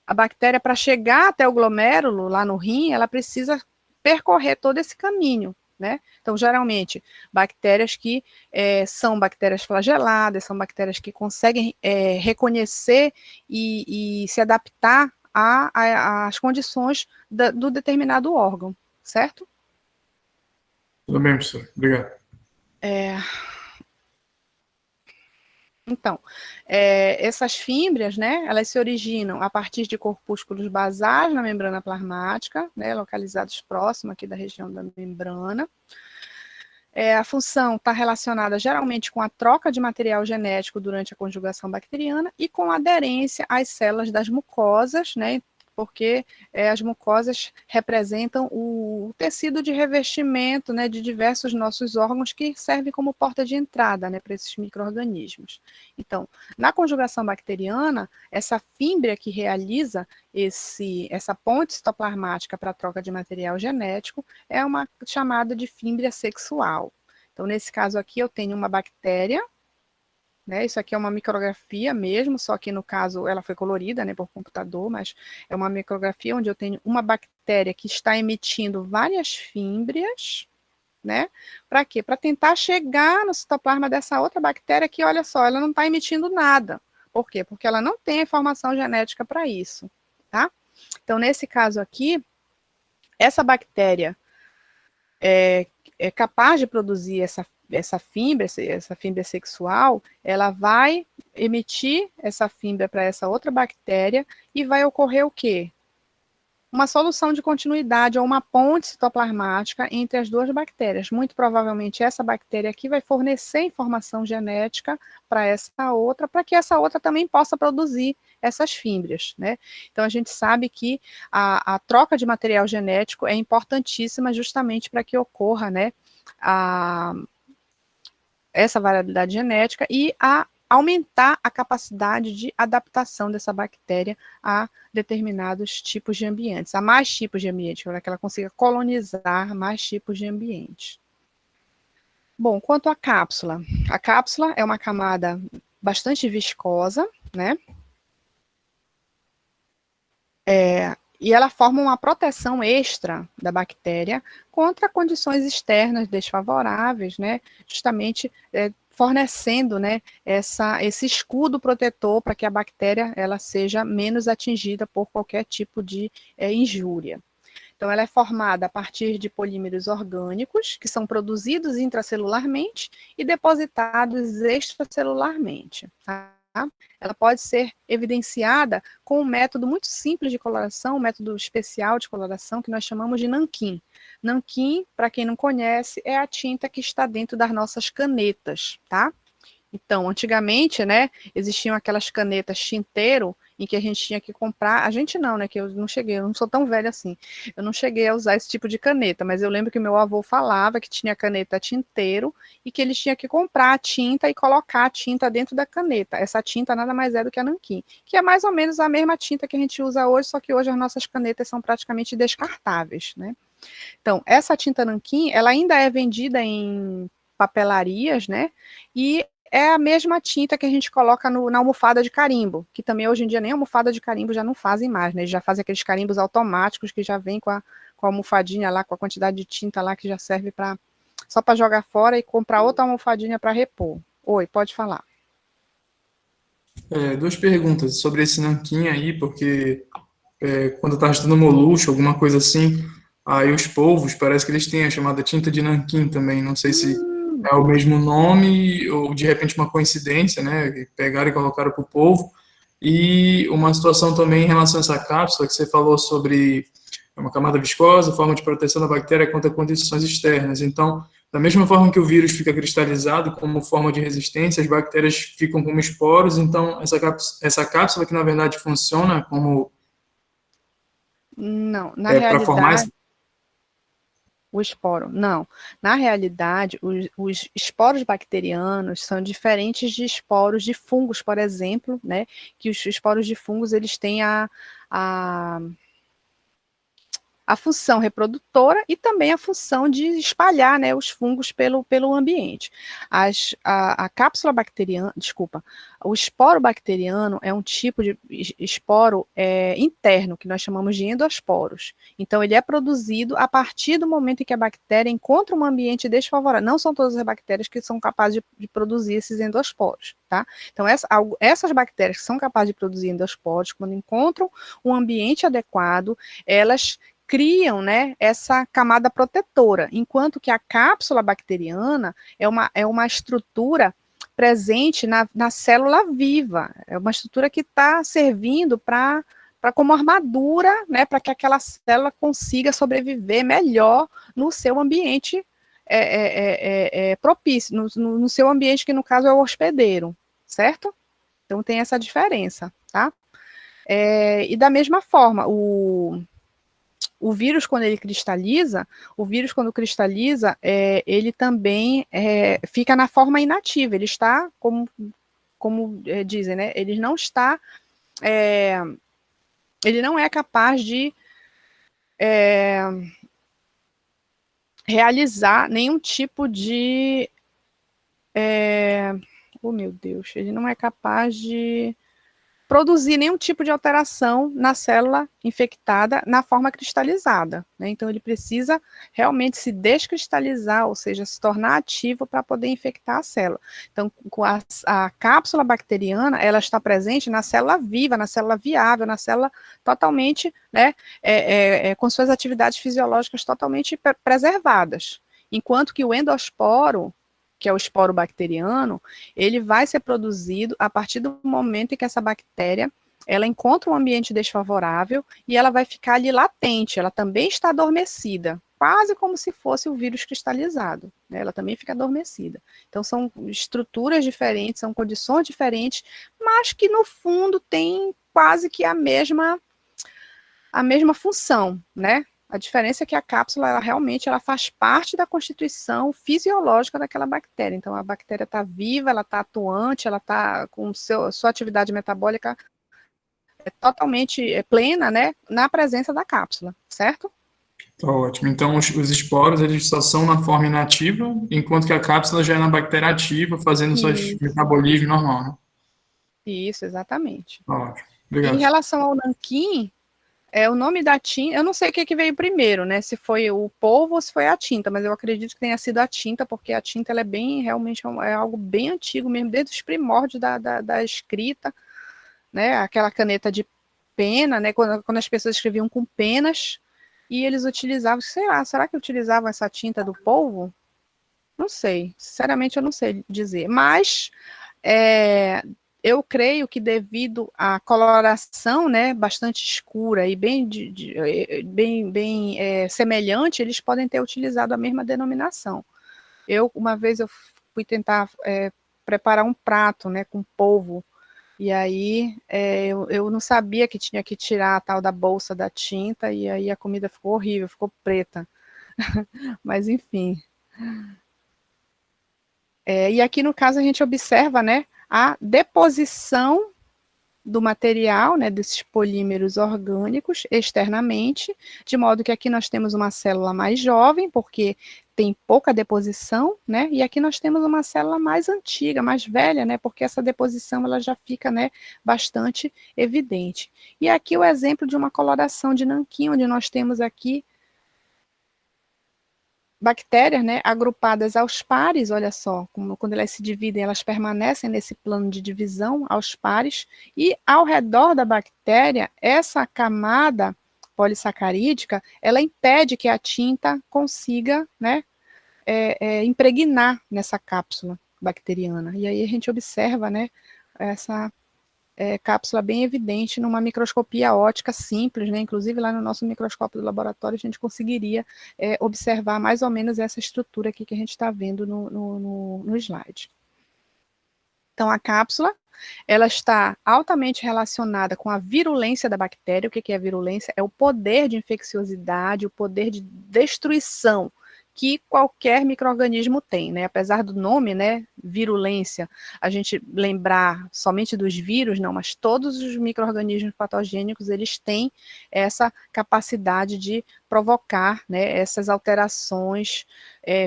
a bactéria, para chegar até o glomérulo, lá no rim, ela precisa percorrer todo esse caminho, né? Então, geralmente, bactérias que são bactérias flageladas, são bactérias que conseguem reconhecer e se adaptar às condições do determinado órgão, certo? Tudo bem, professor. Obrigado. Então, essas fímbrias, né, elas se originam a partir de corpúsculos basais na membrana plasmática, né, localizados próximo aqui da região da membrana. A função está relacionada geralmente com a troca de material genético durante a conjugação bacteriana e com aderência às células das mucosas, né, porque as mucosas representam o tecido de revestimento, né, de diversos nossos órgãos que servem como porta de entrada, né, para esses micro-organismos. Então, na conjugação bacteriana, essa fímbria que realiza essa ponte citoplasmática para a troca de material genético é uma chamada de fímbria sexual. Então, nesse caso aqui, eu tenho uma bactéria, né, isso aqui é uma micrografia mesmo, só que no caso ela foi colorida, né, por computador, mas é uma micrografia onde eu tenho uma bactéria que está emitindo várias fímbrias, né, para quê? Para tentar chegar no citoplasma dessa outra bactéria que, olha só, ela não está emitindo nada. Por quê? Porque ela não tem informação genética para isso, tá? Então, nesse caso aqui, essa bactéria é capaz de produzir essa fímbria sexual, ela vai emitir essa fímbria para essa outra bactéria e vai ocorrer o quê? Uma solução de continuidade ou uma ponte citoplasmática entre as duas bactérias. Muito provavelmente essa bactéria aqui vai fornecer informação genética para essa outra, para que essa outra também possa produzir essas fímbrias, né? Então a gente sabe que a troca de material genético é importantíssima justamente para que ocorra, né, essa variabilidade genética e aumentar a capacidade de adaptação dessa bactéria a determinados tipos de ambientes, a mais tipos de ambientes, para que ela consiga colonizar mais tipos de ambientes. Bom, quanto à cápsula, a cápsula é uma camada bastante viscosa, né? E ela forma uma proteção extra da bactéria contra condições externas desfavoráveis, né? Justamente fornecendo, né, esse escudo protetor para que a bactéria ela seja menos atingida por qualquer tipo de injúria. Então, ela é formada a partir de polímeros orgânicos, que são produzidos intracelularmente e depositados extracelularmente. Tá? Ela pode ser evidenciada com um método muito simples de coloração, um método especial de coloração, que nós chamamos de nanquim. Nanquim, para quem não conhece, é a tinta que está dentro das nossas canetas, tá? Então, antigamente, né, existiam aquelas canetas tinteiro, em que a gente tinha que comprar, a gente não, né, que eu não cheguei, eu não sou tão velha assim, eu não cheguei a usar esse tipo de caneta, mas eu lembro que meu avô falava que tinha caneta tinteiro, e que ele tinha que comprar a tinta e colocar a tinta dentro da caneta. Essa tinta nada mais é do que a nanquim, que é mais ou menos a mesma tinta que a gente usa hoje, só que hoje as nossas canetas são praticamente descartáveis, né. Então, essa tinta nanquim, ela ainda é vendida em papelarias, né, e é a mesma tinta que a gente coloca na almofada de carimbo, que também hoje em dia nem almofada de carimbo já não fazem mais, né? Eles já fazem aqueles carimbos automáticos que já vem com a almofadinha lá, com a quantidade de tinta lá que já serve só para jogar fora e comprar outra almofadinha para repor. Oi, pode falar. Duas perguntas sobre esse nanquim aí, porque quando eu estava estudando molusco, alguma coisa assim, aí os polvos, parece que eles têm a chamada tinta de nanquim também, não sei se é o mesmo nome ou de repente uma coincidência, né, que pegaram e colocaram para o polvo. E uma situação também em relação a essa cápsula que você falou sobre uma camada viscosa, forma de proteção da bactéria contra condições externas. Então, da mesma forma que o vírus fica cristalizado como forma de resistência, as bactérias ficam como esporos. Então, essa cápsula que na verdade funciona como Não, na para formar realidade, o esporo, não. Na realidade, os esporos bacterianos são diferentes de esporos de fungos, por exemplo, né? Que os esporos de fungos, eles têm a função reprodutora e também a função de espalhar, né, os fungos pelo ambiente. A cápsula bacteriana, desculpa, o esporo bacteriano é um tipo de esporo interno, que nós chamamos de endosporos. Então, ele é produzido a partir do momento em que a bactéria encontra um ambiente desfavorável. Não são todas as bactérias que são capazes de produzir esses endosporos, tá? Então, essas bactérias que são capazes de produzir endosporos, quando encontram um ambiente adequado, elas criam, né, essa camada protetora, enquanto que a cápsula bacteriana é uma estrutura presente na célula viva, é uma estrutura que está servindo para como armadura, né, para que aquela célula consiga sobreviver melhor no seu ambiente propício, no seu ambiente, que no caso é o hospedeiro, certo? Então tem essa diferença, tá? E da mesma forma, o vírus, quando ele cristaliza, ele também fica na forma inativa, ele está, como dizem, né, ele não está, ele não é capaz de realizar nenhum tipo de, oh meu Deus, ele não é capaz de produzir nenhum tipo de alteração na célula infectada na forma cristalizada, né? Então, ele precisa realmente se descristalizar, ou seja, se tornar ativo para poder infectar a célula. Então, com a cápsula bacteriana, ela está presente na célula viva, na célula viável, na célula totalmente, né, com suas atividades fisiológicas totalmente preservadas. Enquanto que o endosporo, que é o esporo bacteriano, ele vai ser produzido a partir do momento em que essa bactéria, ela encontra um ambiente desfavorável e ela vai ficar ali latente, ela também está adormecida, quase como se fosse o vírus cristalizado, né? Ela também fica adormecida. Então, são estruturas diferentes, são condições diferentes, mas que, no fundo, tem quase que a mesma função, né? A diferença é que a cápsula, ela realmente faz parte da constituição fisiológica daquela bactéria. Então, a bactéria está viva, ela está atuante, ela está com sua atividade metabólica totalmente plena, né, na presença da cápsula, certo? Tá ótimo. Então, os esporos, eles só são na forma inativa, enquanto que a cápsula já é na bactéria ativa, fazendo seus metabolismo normal, né? Isso, exatamente. Tá ótimo. Em Obrigado. relação ao nanquim, o nome da tinta, eu não sei o que veio primeiro, né? Se foi o polvo ou se foi a tinta, mas eu acredito que tenha sido a tinta, porque a tinta ela realmente é algo bem antigo mesmo, desde os primórdios da escrita, né? Aquela caneta de pena, né? Quando as pessoas escreviam com penas, e eles utilizavam, sei lá, será que utilizavam essa tinta do polvo? Não sei, sinceramente eu não sei dizer, mas eu creio que devido à coloração, né, bastante escura e bem, semelhante, eles podem ter utilizado a mesma denominação. Uma vez eu fui tentar preparar um prato, né, com polvo, e aí eu não sabia que tinha que tirar a tal da bolsa da tinta, e aí a comida ficou horrível, ficou preta. Mas enfim. E aqui no caso a gente observa, né, a deposição do material, né, desses polímeros orgânicos externamente, de modo que aqui nós temos uma célula mais jovem, porque tem pouca deposição, né, e aqui nós temos uma célula mais antiga, mais velha, né, porque essa deposição ela já fica, né, bastante evidente. E aqui o exemplo de uma coloração de nanquim, onde nós temos aqui bactérias, né, agrupadas aos pares, olha só, quando elas se dividem, elas permanecem nesse plano de divisão aos pares, e ao redor da bactéria, essa camada polissacarídica, ela impede que a tinta consiga, né, impregnar nessa cápsula bacteriana. E aí a gente observa, né, essa cápsula bem evidente numa microscopia óptica simples, né? Inclusive lá no nosso microscópio do laboratório a gente conseguiria observar mais ou menos essa estrutura aqui que a gente está vendo no slide. Então a cápsula, ela está altamente relacionada com a virulência da bactéria. O que é a virulência? É o poder de infecciosidade, o poder de destruição que qualquer micro-organismo tem, né? Apesar do nome, né, virulência, a gente lembrar somente dos vírus, não, mas todos os micro-organismos patogênicos, eles têm essa capacidade de provocar, né, essas alterações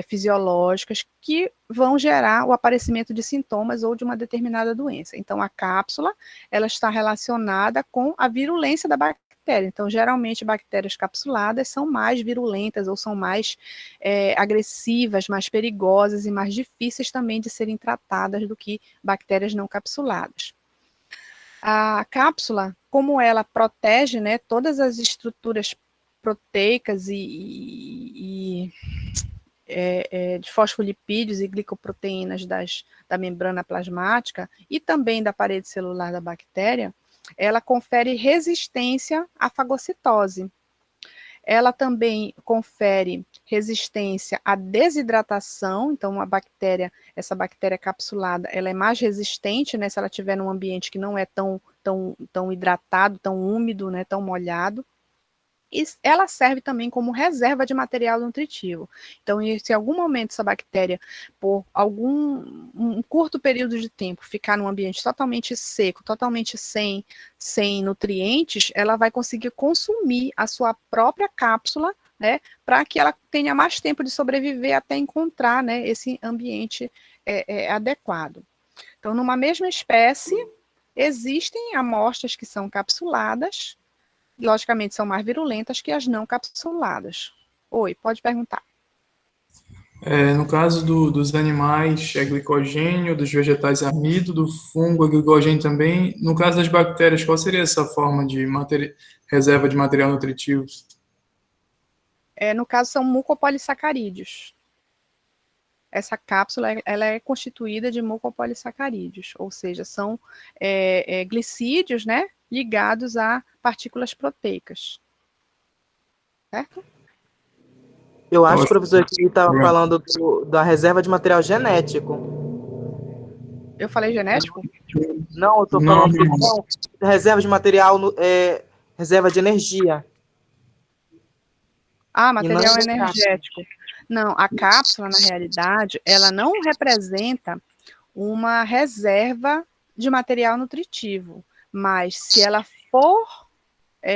fisiológicas que vão gerar o aparecimento de sintomas ou de uma determinada doença. Então, a cápsula, ela está relacionada com a virulência da bactéria. Então, geralmente, bactérias capsuladas são mais virulentas ou são mais agressivas, mais perigosas e mais difíceis também de serem tratadas do que bactérias não capsuladas. A cápsula, como ela protege, né, todas as estruturas proteicas de fosfolipídios e glicoproteínas da membrana plasmática e também da parede celular da bactéria, ela confere resistência à fagocitose. Ela também confere resistência à desidratação, então essa bactéria capsulada, ela é mais resistente, né, se ela estiver num ambiente que não é tão hidratado, tão úmido, né, tão molhado. E ela serve também como reserva de material nutritivo. Então, se em algum momento essa bactéria, por um curto período de tempo, ficar num ambiente totalmente seco, totalmente sem nutrientes, ela vai conseguir consumir a sua própria cápsula, né, para que ela tenha mais tempo de sobreviver até encontrar, né, esse ambiente adequado. Então, numa mesma espécie, existem amostras que são capsuladas, logicamente são mais virulentas que as não capsuladas. Oi, pode perguntar. No caso dos animais, é glicogênio, dos vegetais é amido, do fungo é glicogênio também. No caso das bactérias, qual seria essa forma de reserva de material nutritivo? No caso, são mucopolissacarídeos. Essa cápsula ela é constituída de mucopolissacarídeos, ou seja, são glicídios, né, ligados a partículas proteicas. Certo? Eu acho, professor, que ele estava falando da reserva de material genético. Eu falei genético? Não, eu estou falando de reserva de material, reserva de energia. Material energético. Não, a cápsula, na realidade, ela não representa uma reserva de material nutritivo, mas se ela for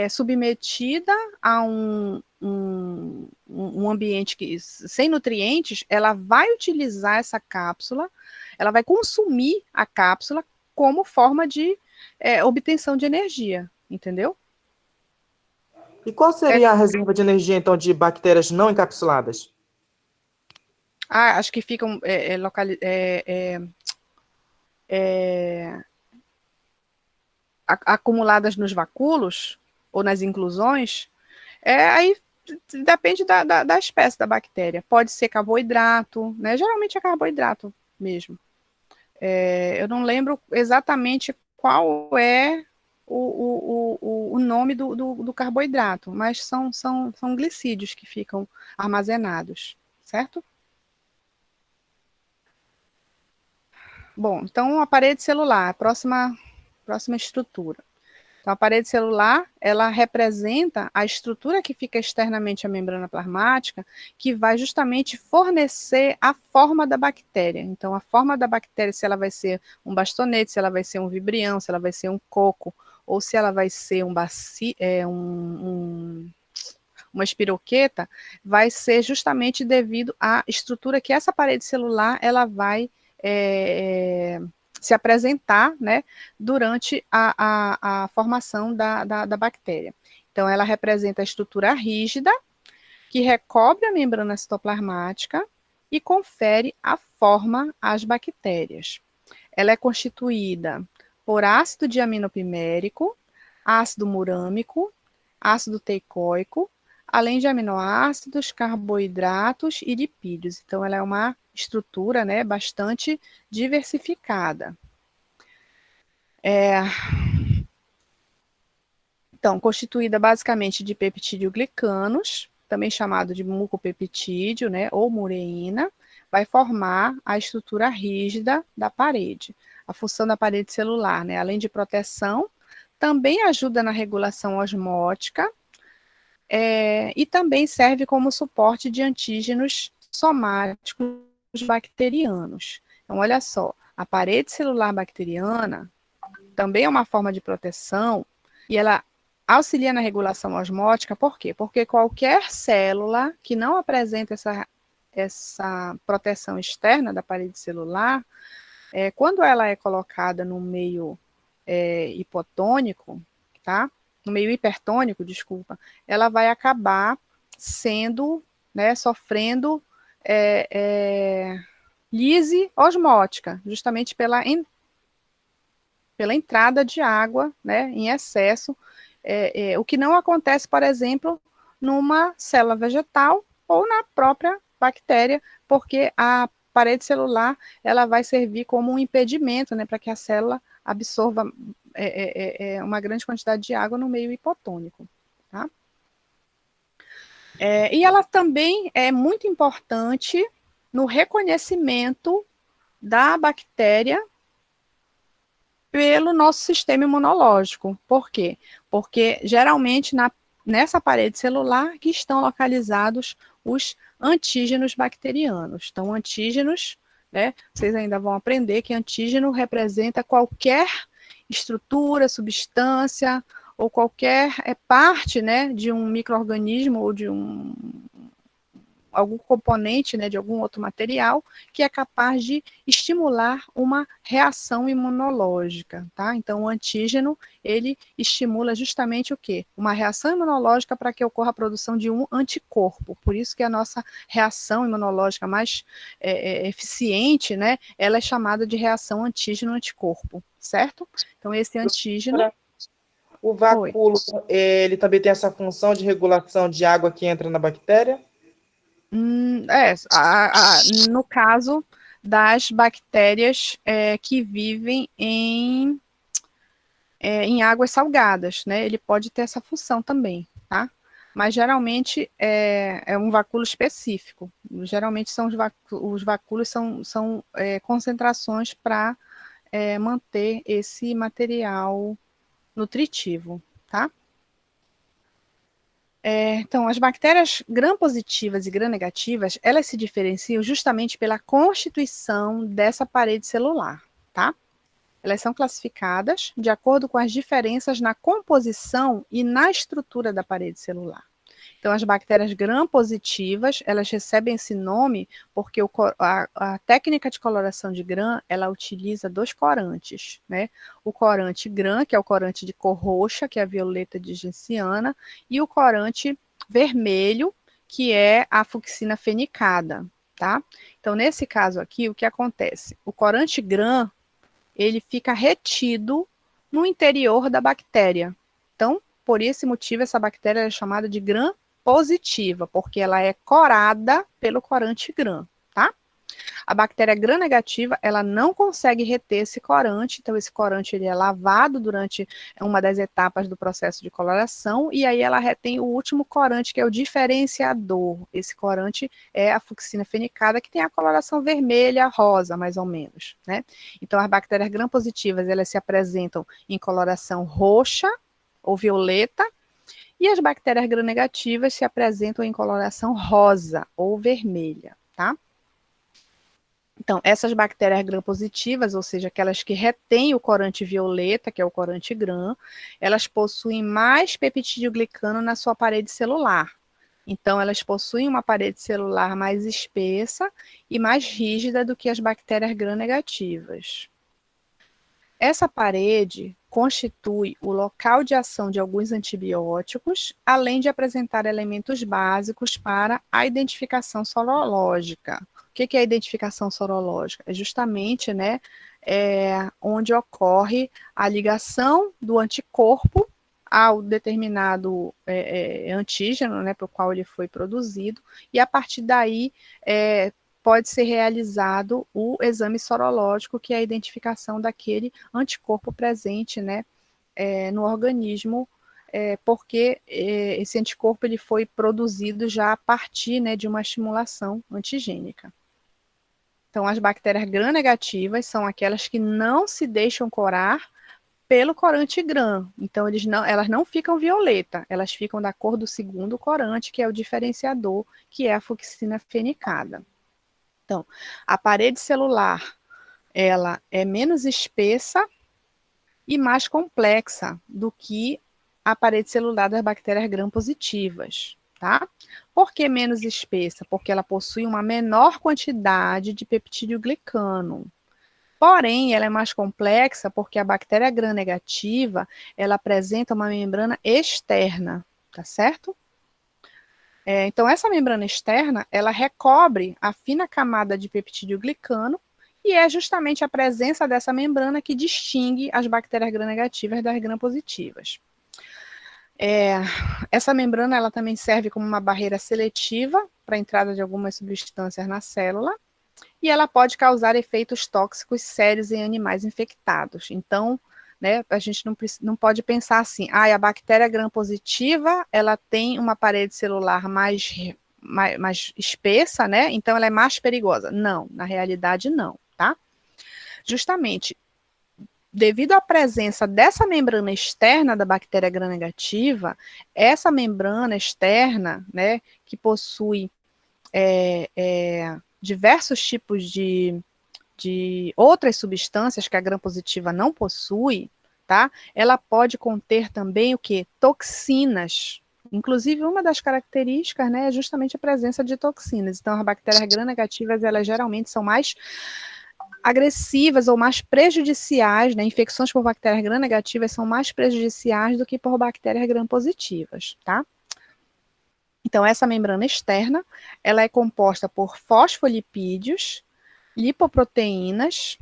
submetida a um ambiente sem nutrientes, ela vai utilizar essa cápsula, ela vai consumir a cápsula como forma de obtenção de energia, entendeu? E qual seria a reserva de energia, então, de bactérias não encapsuladas? Acho que ficam acumuladas nos vacúolos ou nas inclusões. Aí depende da espécie da bactéria. Pode ser carboidrato, né? Geralmente é carboidrato mesmo. Eu não lembro exatamente qual é o nome do carboidrato, mas são glicídios que ficam armazenados, certo? Bom, então a parede celular, a próxima estrutura. Então, a parede celular, ela representa a estrutura que fica externamente à membrana plasmática, que vai justamente fornecer a forma da bactéria. Então, a forma da bactéria, se ela vai ser um bastonete, se ela vai ser um vibrião, se ela vai ser um coco, ou se ela vai ser uma espiroqueta, vai ser justamente devido à estrutura que essa parede celular, ela vai se apresentar, né, durante a formação da bactéria. Então, ela representa a estrutura rígida, que recobre a membrana citoplasmática e confere a forma às bactérias. Ela é constituída por ácido diaminopimérico, ácido murâmico, ácido teicoico, além de aminoácidos, carboidratos e lipídios. Então, ela é uma estrutura, né, bastante diversificada. Então, constituída basicamente de peptídeo-glicanos, também chamado de mucopeptídeo, né, ou mureína, vai formar a estrutura rígida da parede. A função da parede celular, né, além de proteção, também ajuda na regulação osmótica, e também serve como suporte de antígenos somáticos bacterianos. Então, olha só, a parede celular bacteriana também é uma forma de proteção e ela auxilia na regulação osmótica, por quê? Porque qualquer célula que não apresenta essa proteção externa da parede celular, quando ela é colocada no meio hipotônico, tá? No meio hipertônico, desculpa, ela vai acabar sendo, né, sofrendo lise osmótica, justamente pela entrada de água, né, em excesso, o que não acontece, por exemplo, numa célula vegetal ou na própria bactéria, porque a parede celular, ela vai servir como um impedimento, né, para que a célula absorva uma grande quantidade de água no meio hipotônico, tá? E ela também é muito importante no reconhecimento da bactéria pelo nosso sistema imunológico. Por quê? Porque geralmente nessa parede celular que estão localizados os antígenos bacterianos. Então, antígenos, né, vocês ainda vão aprender que antígeno representa qualquer estrutura, substância ou qualquer parte, né, de um micro-organismo ou de algum componente, né, de algum outro material que é capaz de estimular uma reação imunológica, tá? Então, o antígeno, ele estimula justamente o quê? Uma reação imunológica para que ocorra a produção de um anticorpo. Por isso que a nossa reação imunológica mais eficiente, né, ela é chamada de reação antígeno-anticorpo, certo? Então, esse antígeno... O vacúolo, ele também tem essa função de regulação de água que entra na bactéria? No caso das bactérias que vivem em águas salgadas, né? Ele pode ter essa função também, tá? Mas geralmente é um vacúolo específico. Geralmente os vacúolos são concentrações para manter esse material nutritivo, tá? Então, as bactérias gram-positivas e gram-negativas, elas se diferenciam justamente pela constituição dessa parede celular, tá? Elas são classificadas de acordo com as diferenças na composição e na estrutura da parede celular. Então, as bactérias gram-positivas, elas recebem esse nome porque a técnica de coloração de gram, ela utiliza 2 corantes, né? O corante gram, que é o corante de cor roxa, que é a violeta de genciana, e o corante vermelho, que é a fucsina fenicada, tá? Então, nesse caso aqui, o que acontece? O corante gram, ele fica retido no interior da bactéria. Então, por esse motivo, essa bactéria é chamada de gram positiva, porque ela é corada pelo corante gram, tá? A bactéria gram-negativa, ela não consegue reter esse corante, então esse corante ele é lavado durante uma das etapas do processo de coloração, e aí ela retém o último corante, que é o diferenciador. Esse corante é a fucsina fenicada, que tem a coloração vermelha, rosa, mais ou menos, né? Então, as bactérias gram-positivas, elas se apresentam em coloração roxa ou violeta, e as bactérias gram-negativas se apresentam em coloração rosa ou vermelha, tá? Então, essas bactérias gram-positivas, ou seja, aquelas que retêm o corante violeta, que é o corante gram, elas possuem mais peptidoglicano na sua parede celular. Então, elas possuem uma parede celular mais espessa e mais rígida do que as bactérias gram-negativas. Essa parede constitui o local de ação de alguns antibióticos, além de apresentar elementos básicos para a identificação sorológica. O que é a identificação sorológica? É justamente, né, onde ocorre a ligação do anticorpo ao determinado antígeno, né, para o qual ele foi produzido, e a partir daí pode ser realizado o exame sorológico, que é a identificação daquele anticorpo presente, né, no organismo, porque esse anticorpo ele foi produzido já a partir, né, de uma estimulação antigênica. Então, as bactérias gram-negativas são aquelas que não se deixam corar pelo corante gram. Então, elas não ficam violeta, elas ficam da cor do segundo corante, que é o diferenciador, que é a fucsina fenicada. Então, a parede celular, ela é menos espessa e mais complexa do que a parede celular das bactérias gram-positivas, tá? Por que menos espessa? Porque ela possui uma menor quantidade de peptidoglicano. Porém, ela é mais complexa porque a bactéria gram-negativa, ela apresenta uma membrana externa, tá certo? Então, essa membrana externa, ela recobre a fina camada de peptidoglicano e é justamente a presença dessa membrana que distingue as bactérias gram-negativas das gram-positivas. Essa membrana, ela também serve como uma barreira seletiva para a entrada de algumas substâncias na célula e ela pode causar efeitos tóxicos sérios em animais infectados. Então, né, a gente não pode pensar assim, a bactéria gram-positiva, ela tem uma parede celular mais espessa, né, então ela é mais perigosa. Não, na realidade não, tá? Justamente, devido à presença dessa membrana externa da bactéria gram-negativa, essa membrana externa, né, que possui diversos tipos de outras substâncias que a gram-positiva não possui, tá? Ela pode conter também o quê? Toxinas. Inclusive, uma das características, né, é justamente a presença de toxinas. Então, as bactérias gram-negativas, elas geralmente são mais agressivas ou mais prejudiciais, né? Infecções por bactérias gram-negativas são mais prejudiciais do que por bactérias gram-positivas, tá? Então, essa membrana externa, ela é composta por fosfolipídios, lipoproteínas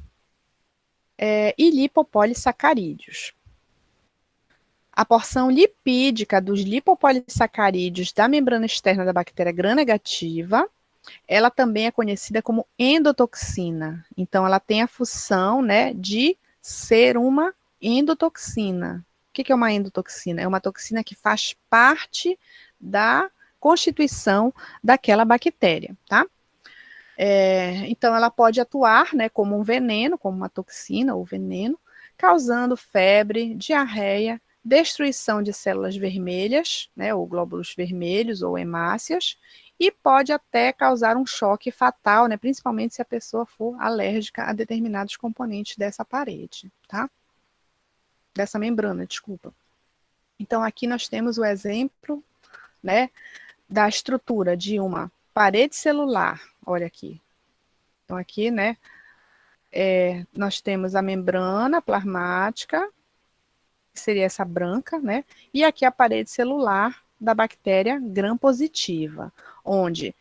e lipopolissacarídeos. A porção lipídica dos lipopolissacarídeos da membrana externa da bactéria gram-negativa, ela também é conhecida como endotoxina. Então, ela tem a função, né, de ser uma endotoxina. O que é uma endotoxina? É uma toxina que faz parte da constituição daquela bactéria, tá? Então, ela pode atuar, né, como um veneno, como uma toxina ou veneno, causando febre, diarreia, destruição de células vermelhas, né, ou glóbulos vermelhos ou hemácias, e pode até causar um choque fatal, né, principalmente se a pessoa for alérgica a determinados componentes dessa parede, tá? Dessa membrana, desculpa. Então, aqui nós temos o exemplo, né, da estrutura de uma parede celular, olha aqui. Então, aqui, né, nós temos a membrana plasmática, que seria essa branca, né, e aqui a parede celular da bactéria gram-positiva, onde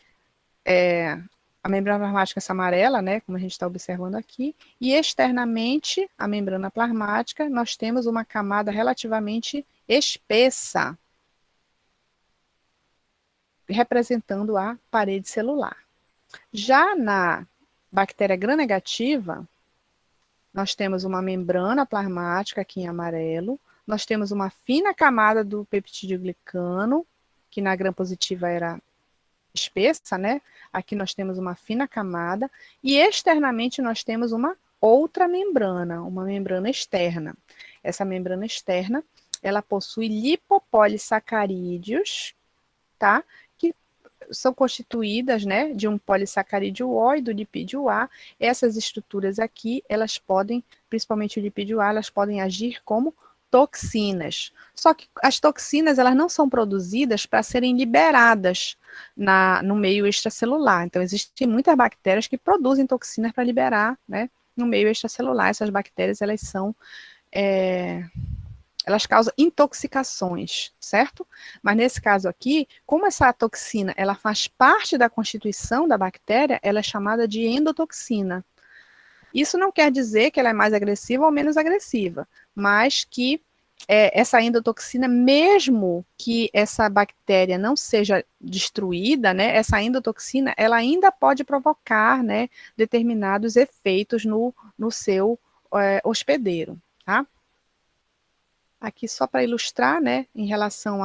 a membrana plasmática é essa amarela, né, como a gente está observando aqui, e externamente, a membrana plasmática, nós temos uma camada relativamente espessa, representando a parede celular. Já na bactéria gram-negativa, nós temos uma membrana plasmática aqui em amarelo, nós temos uma fina camada do peptídeo glicano, que na gram-positiva era espessa, né? Aqui nós temos uma fina camada, e externamente nós temos uma outra membrana, uma membrana externa. Essa membrana externa, ela possui lipopolissacarídeos, tá? Que são constituídas, né, de um polissacarídeo O e do lipídio A. Essas estruturas aqui, elas podem, principalmente o lipídio A, elas podem agir como toxinas. Só que as toxinas, elas não são produzidas para serem liberadas no meio extracelular. Então, existem muitas bactérias que produzem toxinas para liberar, né, no meio extracelular. Essas bactérias, elas são... elas causam intoxicações, certo? Mas nesse caso aqui, como essa toxina, ela faz parte da constituição da bactéria, ela é chamada de endotoxina. Isso não quer dizer que ela é mais agressiva ou menos agressiva, mas que essa endotoxina, mesmo que essa bactéria não seja destruída, né, essa endotoxina, ela ainda pode provocar, né, determinados efeitos no seu hospedeiro, tá? Aqui só para ilustrar, né, em relação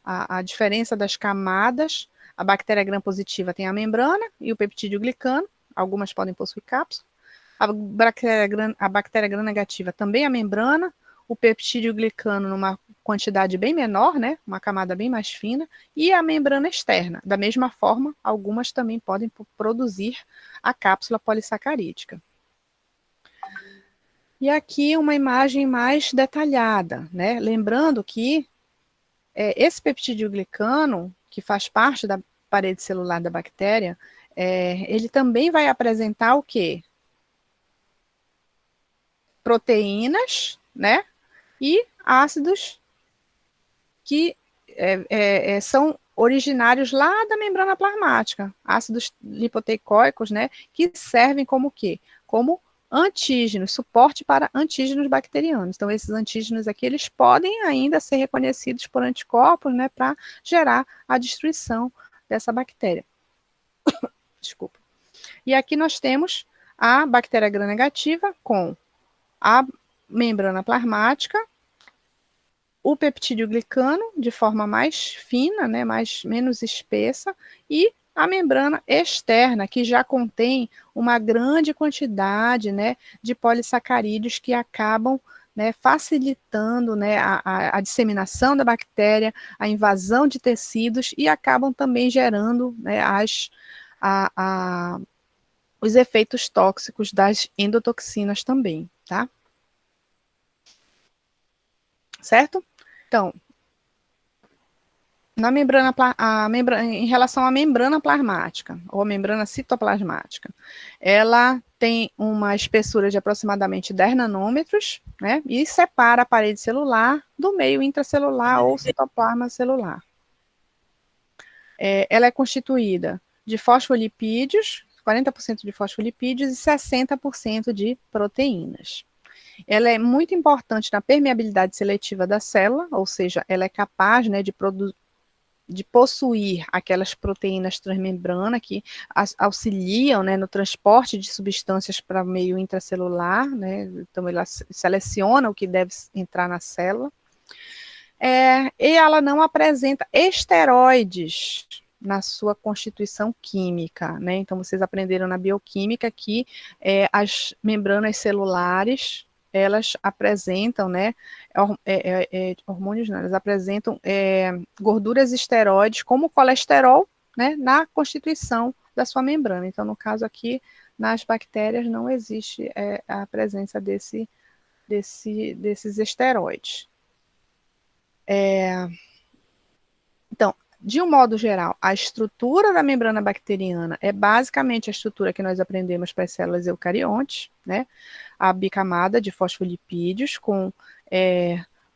à diferença das camadas, a bactéria gram-positiva tem a membrana e o peptídeo glicano, algumas podem possuir cápsula. A bactéria gram-negativa também a membrana, o peptídeo glicano numa quantidade bem menor, né, uma camada bem mais fina, e a membrana externa. Da mesma forma, algumas também podem produzir a cápsula polissacarídica. E aqui uma imagem mais detalhada, né? Lembrando que esse peptídeo glicano, que faz parte da parede celular da bactéria, ele também vai apresentar o quê? Proteínas, né? E ácidos que são originários lá da membrana plasmática, ácidos lipoteicoicos, né? Que servem como o quê? Como antígenos, suporte para antígenos bacterianos. Então, esses antígenos aqui, eles podem ainda ser reconhecidos por anticorpos, né, para gerar a destruição dessa bactéria. Desculpa. E aqui nós temos a bactéria gram-negativa com a membrana plasmática, o peptídeo glicano de forma mais fina, né, menos espessa, e a membrana externa, que já contém uma grande quantidade, né, de polissacarídeos que acabam, né, facilitando, né, a disseminação da bactéria, a invasão de tecidos e acabam também gerando, né, os efeitos tóxicos das endotoxinas também, tá? Certo? Então, em relação à membrana plasmática, ou a membrana citoplasmática, ela tem uma espessura de aproximadamente 10 nanômetros, né, e separa a parede celular do meio intracelular ou citoplasma celular. Ela é constituída de fosfolipídios, 40% de fosfolipídios e 60% de proteínas. Ela é muito importante na permeabilidade seletiva da célula, ou seja, ela é capaz, né, de possuir aquelas proteínas transmembrana que auxiliam, né, no transporte de substâncias para o meio intracelular, né, então ela seleciona o que deve entrar na célula, e ela não apresenta esteroides na sua constituição química, né, então vocês aprenderam na bioquímica que as membranas celulares, elas apresentam, né, hormônios não, elas apresentam gorduras esteroides como colesterol, né, na constituição da sua membrana. Então, no caso aqui, nas bactérias não existe a presença desses esteroides. Então, de um modo geral, a estrutura da membrana bacteriana é basicamente a estrutura que nós aprendemos para as células eucariontes, né? A bicamada de fosfolipídios com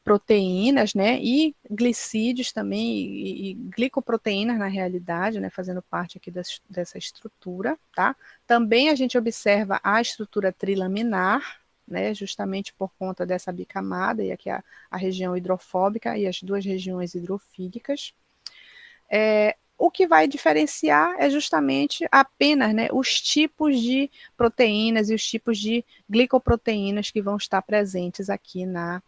proteínas, né? E glicídios também, e glicoproteínas na realidade, né? Fazendo parte aqui dessa estrutura, tá? Também a gente observa a estrutura trilaminar, né? Justamente por conta dessa bicamada, e aqui a região hidrofóbica e as duas regiões hidrofílicas. o que vai diferenciar é justamente apenas, né, os tipos de proteínas e os tipos de glicoproteínas que vão estar presentes aqui na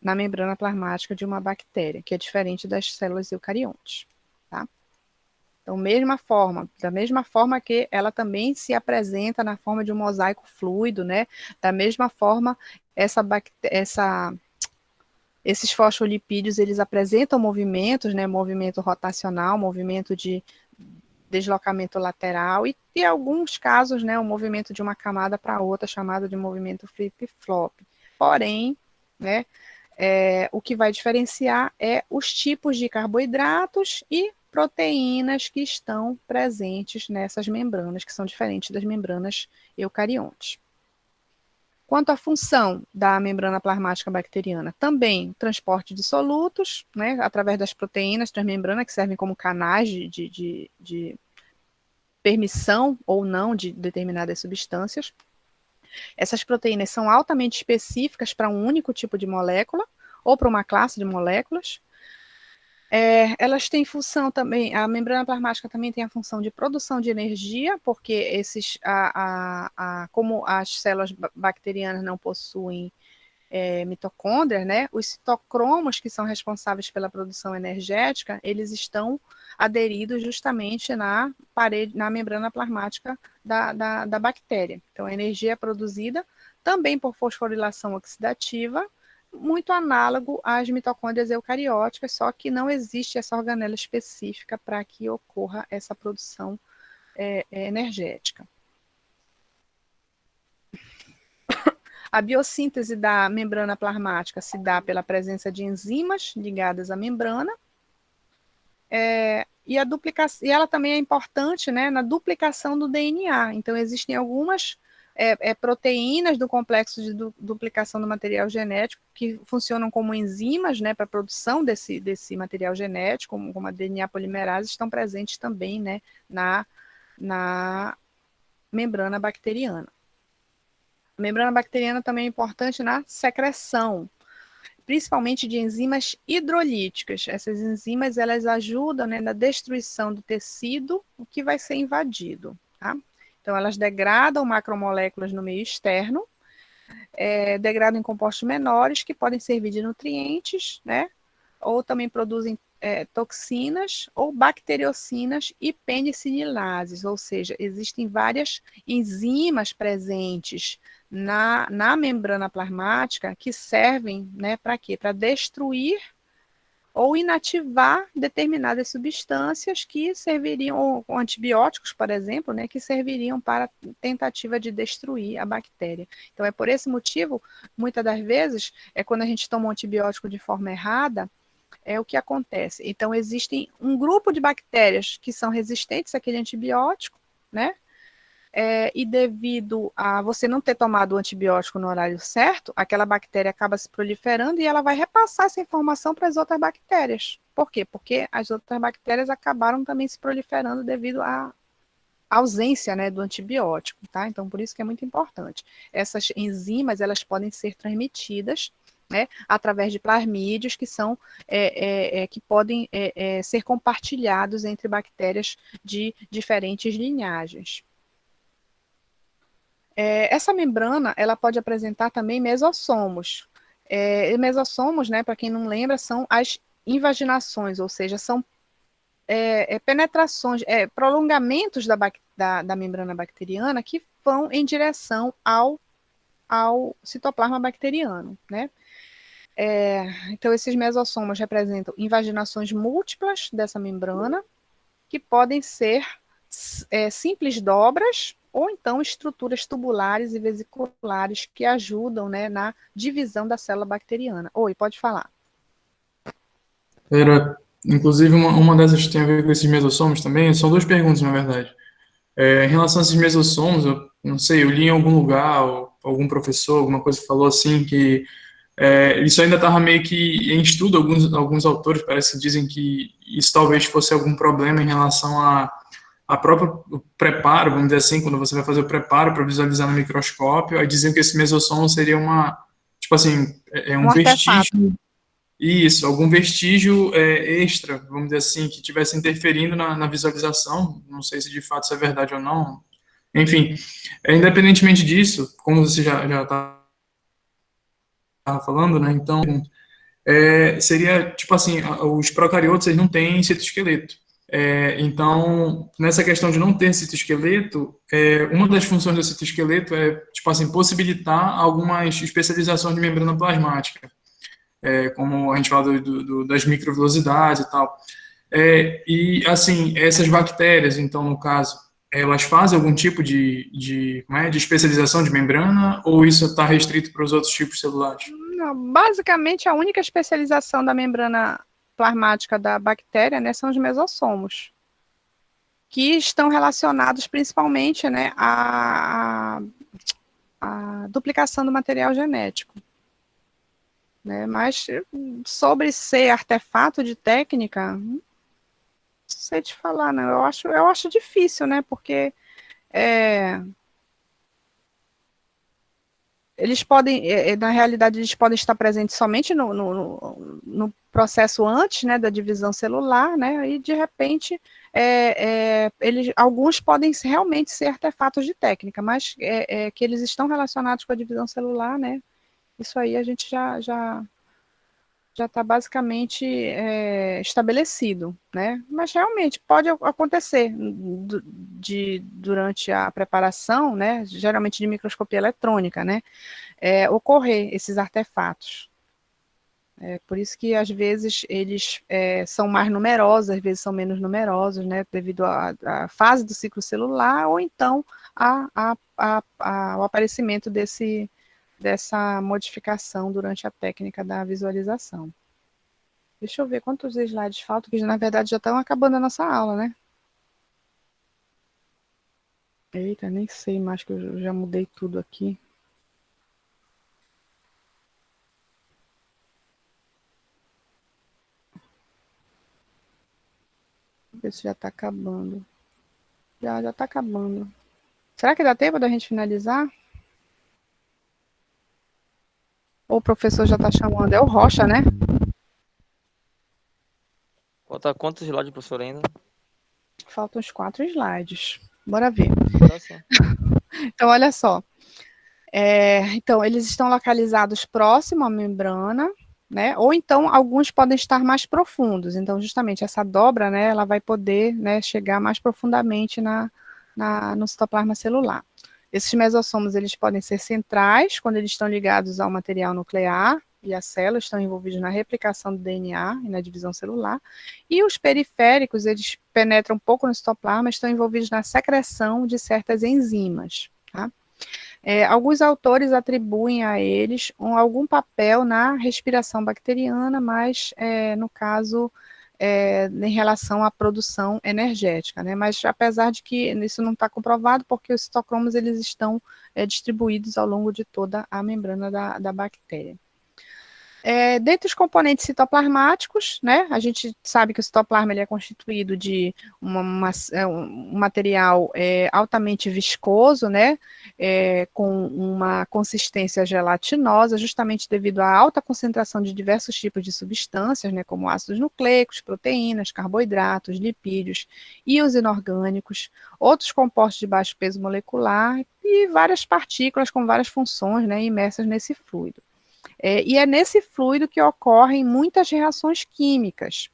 membrana plasmática de uma bactéria, que é diferente das células eucariontes, tá? Então, da mesma forma que ela também se apresenta na forma de um mosaico fluido, né? Da mesma forma, esses fosfolipídios, eles apresentam movimentos, né? Movimento rotacional, movimento de deslocamento lateral e, em alguns casos, né? O movimento de uma camada para outra, chamado de movimento flip-flop. Porém, né? O que vai diferenciar é os tipos de carboidratos e proteínas que estão presentes nessas membranas, que são diferentes das membranas eucariontes. Quanto à função da membrana plasmática bacteriana, também transporte de solutos, né, através das proteínas transmembrana, que servem como canais de permissão ou não de determinadas substâncias. Essas proteínas são altamente específicas para um único tipo de molécula, ou para uma classe de moléculas. Elas têm função também, a membrana plasmática também tem a função de produção de energia, porque como as células bacterianas não possuem mitocôndrias, né, os citocromos que são responsáveis pela produção energética, eles estão aderidos justamente na membrana plasmática da bactéria. Então, a energia é produzida também por fosforilação oxidativa, muito análogo às mitocôndrias eucarióticas, só que não existe essa organela específica para que ocorra essa produção energética. A biossíntese da membrana plasmática se dá pela presença de enzimas ligadas à membrana, e ela também é importante, né, na duplicação do DNA. Então, existem algumas proteínas do complexo de duplicação do material genético que funcionam como enzimas, né, para a produção desse material genético, como a DNA polimerase, estão presentes também, né, na membrana bacteriana. A membrana bacteriana também é importante na secreção, principalmente de enzimas hidrolíticas. Essas enzimas, elas ajudam, né, na destruição do tecido, o que vai ser invadido, tá? Então, elas degradam macromoléculas no meio externo, degradam em compostos menores, que podem servir de nutrientes, né? Ou também produzem toxinas ou bacteriocinas e penicilinases, ou seja, existem várias enzimas presentes na membrana plasmática que servem, né, para quê? Para destruir ou inativar determinadas substâncias que serviriam, ou antibióticos, por exemplo, né, que serviriam para tentativa de destruir a bactéria. Então, é por esse motivo, muitas das vezes, quando a gente toma um antibiótico de forma errada, é o que acontece. Então, existem um grupo de bactérias que são resistentes àquele antibiótico, né? E devido a você não ter tomado o antibiótico no horário certo, aquela bactéria acaba se proliferando e ela vai repassar essa informação para as outras bactérias. Por quê? Porque as outras bactérias acabaram também se proliferando devido à ausência, né, do antibiótico, tá? Então, por isso que é muito importante. Essas enzimas, elas podem ser transmitidas, né, através de plasmídios que podem ser compartilhados entre bactérias de diferentes linhagens. Essa membrana, ela pode apresentar também mesossomos. Mesossomos, né, para quem não lembra, são as invaginações, ou seja, são penetrações, prolongamentos da membrana bacteriana que vão em direção ao citoplasma bacteriano, né? Então, esses mesossomos representam invaginações múltiplas dessa membrana, que podem ser simples dobras, ou então estruturas tubulares e vesiculares que ajudam, né, na divisão da célula bacteriana. Oi, pode falar. Inclusive, uma dessas tem a ver com esses mesossomos também. São duas perguntas, na verdade. Em relação a esses mesossomos, eu não sei, eu li em algum lugar, ou algum professor, alguma coisa falou assim, que isso ainda estava meio que em estudo. Alguns autores parece que dizem que isso talvez fosse algum problema em relação a próprio preparo, vamos dizer assim, quando você vai fazer o preparo para visualizar no microscópio. Aí diziam que esse mesossomo seria tipo assim, um vestígio. Isso, algum vestígio extra, vamos dizer assim, que estivesse interferindo na visualização, não sei se de fato isso é verdade ou não. Enfim, independentemente disso, como você já estava falando, né? Então, seria tipo assim, os procariotos eles não têm citoesqueleto. Então, nessa questão de não ter citoesqueleto, uma das funções do citoesqueleto é, tipo assim, possibilitar algumas especializações de membrana plasmática, como a gente fala das microvelocidades e tal. E, assim, essas bactérias, então, no caso, elas fazem algum tipo de especialização de membrana, ou isso está restrito para os outros tipos celulares? Não, basicamente, a única especialização da membrana plasmática da bactéria, né, são os mesossomos, que estão relacionados principalmente, né, à duplicação do material genético. Né, mas sobre ser artefato de técnica, não sei te falar, não. Eu acho difícil, né, porque eles podem, na realidade, eles podem estar presentes somente no processo antes, né, da divisão celular, né, e de repente alguns podem realmente ser artefatos de técnica, mas que eles estão relacionados com a divisão celular, né, isso aí a gente já está basicamente estabelecido, né? Mas realmente pode acontecer durante a preparação, né? Geralmente de microscopia eletrônica, né? Ocorrer esses artefatos. Por isso que às vezes eles são mais numerosos, às vezes são menos numerosos, né? Devido à fase do ciclo celular ou então ao aparecimento dessa modificação durante a técnica da visualização. Deixa eu ver quantos slides faltam, que na verdade já estão acabando a nossa aula, né? Eita, nem sei mais, que eu já mudei tudo aqui. Vou ver se já está acabando. Já está acabando. Será que dá tempo da gente finalizar? Ou o professor já está chamando? É o Rocha, né? Falta quantos slides, professor, ainda? Faltam uns 4 slides. Bora ver. Então, olha só. Então, eles estão localizados próximo à membrana, né? Ou então, alguns podem estar mais profundos. Então, justamente, essa dobra, né, ela vai poder, né, chegar mais profundamente no citoplasma celular. Esses mesossomos, eles podem ser centrais, quando eles estão ligados ao material nuclear, e as células estão envolvidas na replicação do DNA e na divisão celular. E os periféricos, eles penetram um pouco no citoplasma, estão envolvidos na secreção de certas enzimas, tá? Alguns autores atribuem a eles algum papel na respiração bacteriana, mas, no caso, em relação à produção energética, né? Mas apesar de que isso não está comprovado, porque os citocromos eles estão distribuídos ao longo de toda a membrana da bactéria. Dentre os componentes citoplasmáticos, né, a gente sabe que o citoplasma ele é constituído de um material altamente viscoso, né, com uma consistência gelatinosa, justamente devido à alta concentração de diversos tipos de substâncias, né, como ácidos nucleicos, proteínas, carboidratos, lipídios, íons inorgânicos, outros compostos de baixo peso molecular e várias partículas com várias funções, né, imersas nesse fluido. E é nesse fluido que ocorrem muitas reações químicas.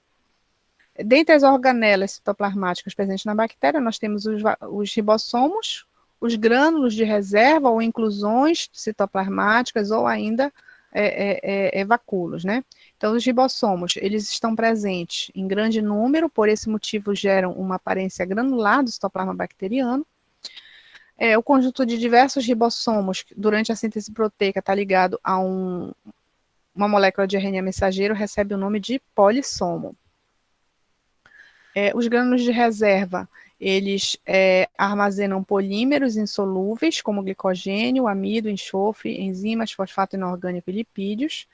Dentre as organelas citoplasmáticas presentes na bactéria, nós temos os ribossomos, os grânulos de reserva ou inclusões citoplasmáticas ou ainda vacúolos, né? Então, os ribossomos, eles estão presentes em grande número, por esse motivo geram uma aparência granular do citoplasma bacteriano. O conjunto de diversos ribossomos, durante a síntese proteica, está ligado a uma molécula de RNA mensageiro, recebe o nome de polissomo. Os grânulos de reserva, eles armazenam polímeros insolúveis, como glicogênio, amido, enxofre, enzimas, fosfato inorgânico e lipídios.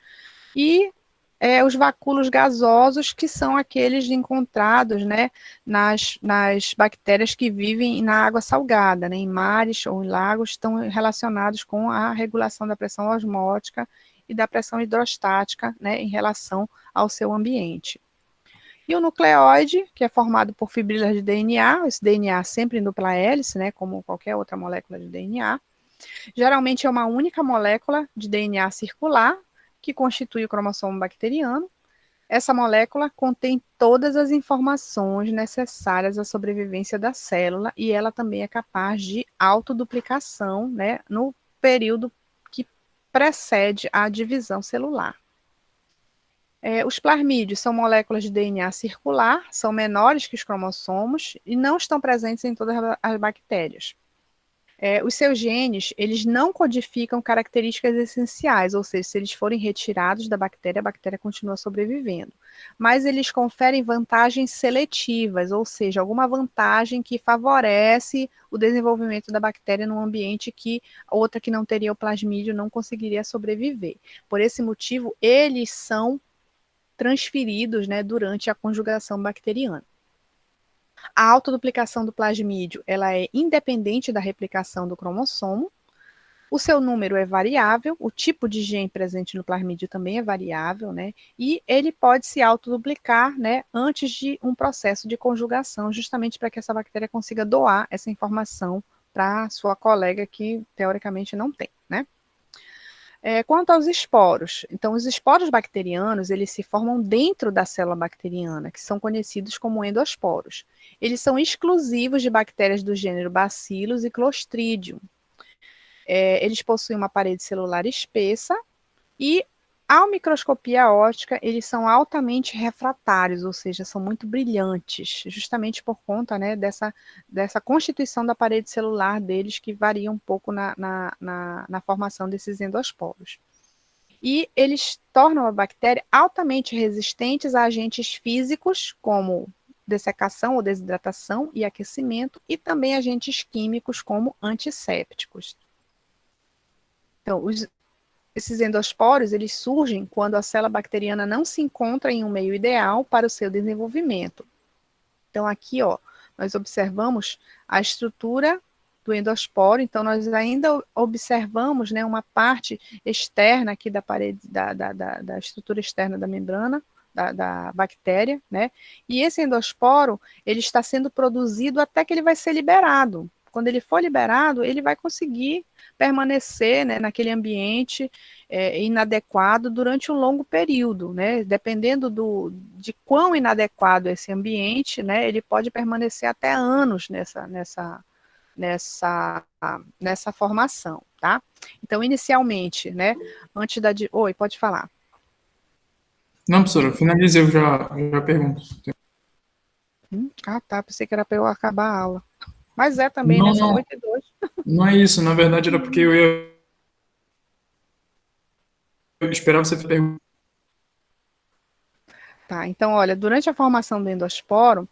E os vacúolos gasosos, que são aqueles encontrados, né, nas bactérias que vivem na água salgada, né, em mares ou em lagos, estão relacionados com a regulação da pressão osmótica e da pressão hidrostática, né, em relação ao seu ambiente. E o nucleóide, que é formado por fibrilas de DNA, esse DNA sempre em dupla hélice, né, como qualquer outra molécula de DNA, geralmente é uma única molécula de DNA circular, que constitui o cromossomo bacteriano. Essa molécula contém todas as informações necessárias à sobrevivência da célula e ela também é capaz de autoduplicação, né, no período que precede a divisão celular. Os plasmídios são moléculas de DNA circular, são menores que os cromossomos e não estão presentes em todas as bactérias. Os seus genes, eles não codificam características essenciais, ou seja, se eles forem retirados da bactéria, a bactéria continua sobrevivendo. Mas eles conferem vantagens seletivas, ou seja, alguma vantagem que favorece o desenvolvimento da bactéria num ambiente que outra que não teria o plasmídio não conseguiria sobreviver. Por esse motivo, eles são transferidos, né, durante a conjugação bacteriana. A autoduplicação do plasmídio, ela é independente da replicação do cromossomo. O seu número é variável, o tipo de gene presente no plasmídio também é variável, né? E ele pode se autoduplicar, né, antes de um processo de conjugação, justamente para que essa bactéria consiga doar essa informação para sua colega que teoricamente não tem, né? Quanto aos esporos, então os esporos bacterianos, eles se formam dentro da célula bacteriana, que são conhecidos como endosporos. Eles são exclusivos de bactérias do gênero Bacillus e Clostridium. Eles possuem uma parede celular espessa e, à microscopia óptica, eles são altamente refratários, ou seja, são muito brilhantes, justamente por conta, né, dessa constituição da parede celular deles, que varia um pouco na formação desses endosporos. E eles tornam a bactéria altamente resistentes a agentes físicos, como dessecação ou desidratação e aquecimento, e também agentes químicos, como antissépticos. Então, esses endosporos, eles surgem quando a célula bacteriana não se encontra em um meio ideal para o seu desenvolvimento. Então, aqui, ó, nós observamos a estrutura do endosporo, então nós ainda observamos, né, uma parte externa aqui da parede, da estrutura externa da membrana, da bactéria, né, e esse endosporo, ele está sendo produzido até que ele vai ser liberado. Quando ele for liberado, ele vai conseguir permanecer, né, naquele ambiente inadequado durante um longo período, né, dependendo de quão inadequado é esse ambiente, né, ele pode permanecer até anos nessa formação, tá? Então, inicialmente, né, antes da... Oi, pode falar. Não, professora, finalizei, eu já pergunto. Tá, pensei que era para eu acabar a aula. Mas também, Não, né, são não, 8h02. não é isso, na verdade era porque eu esperava você perguntar. Tá, então, olha, durante a formação do endosporo,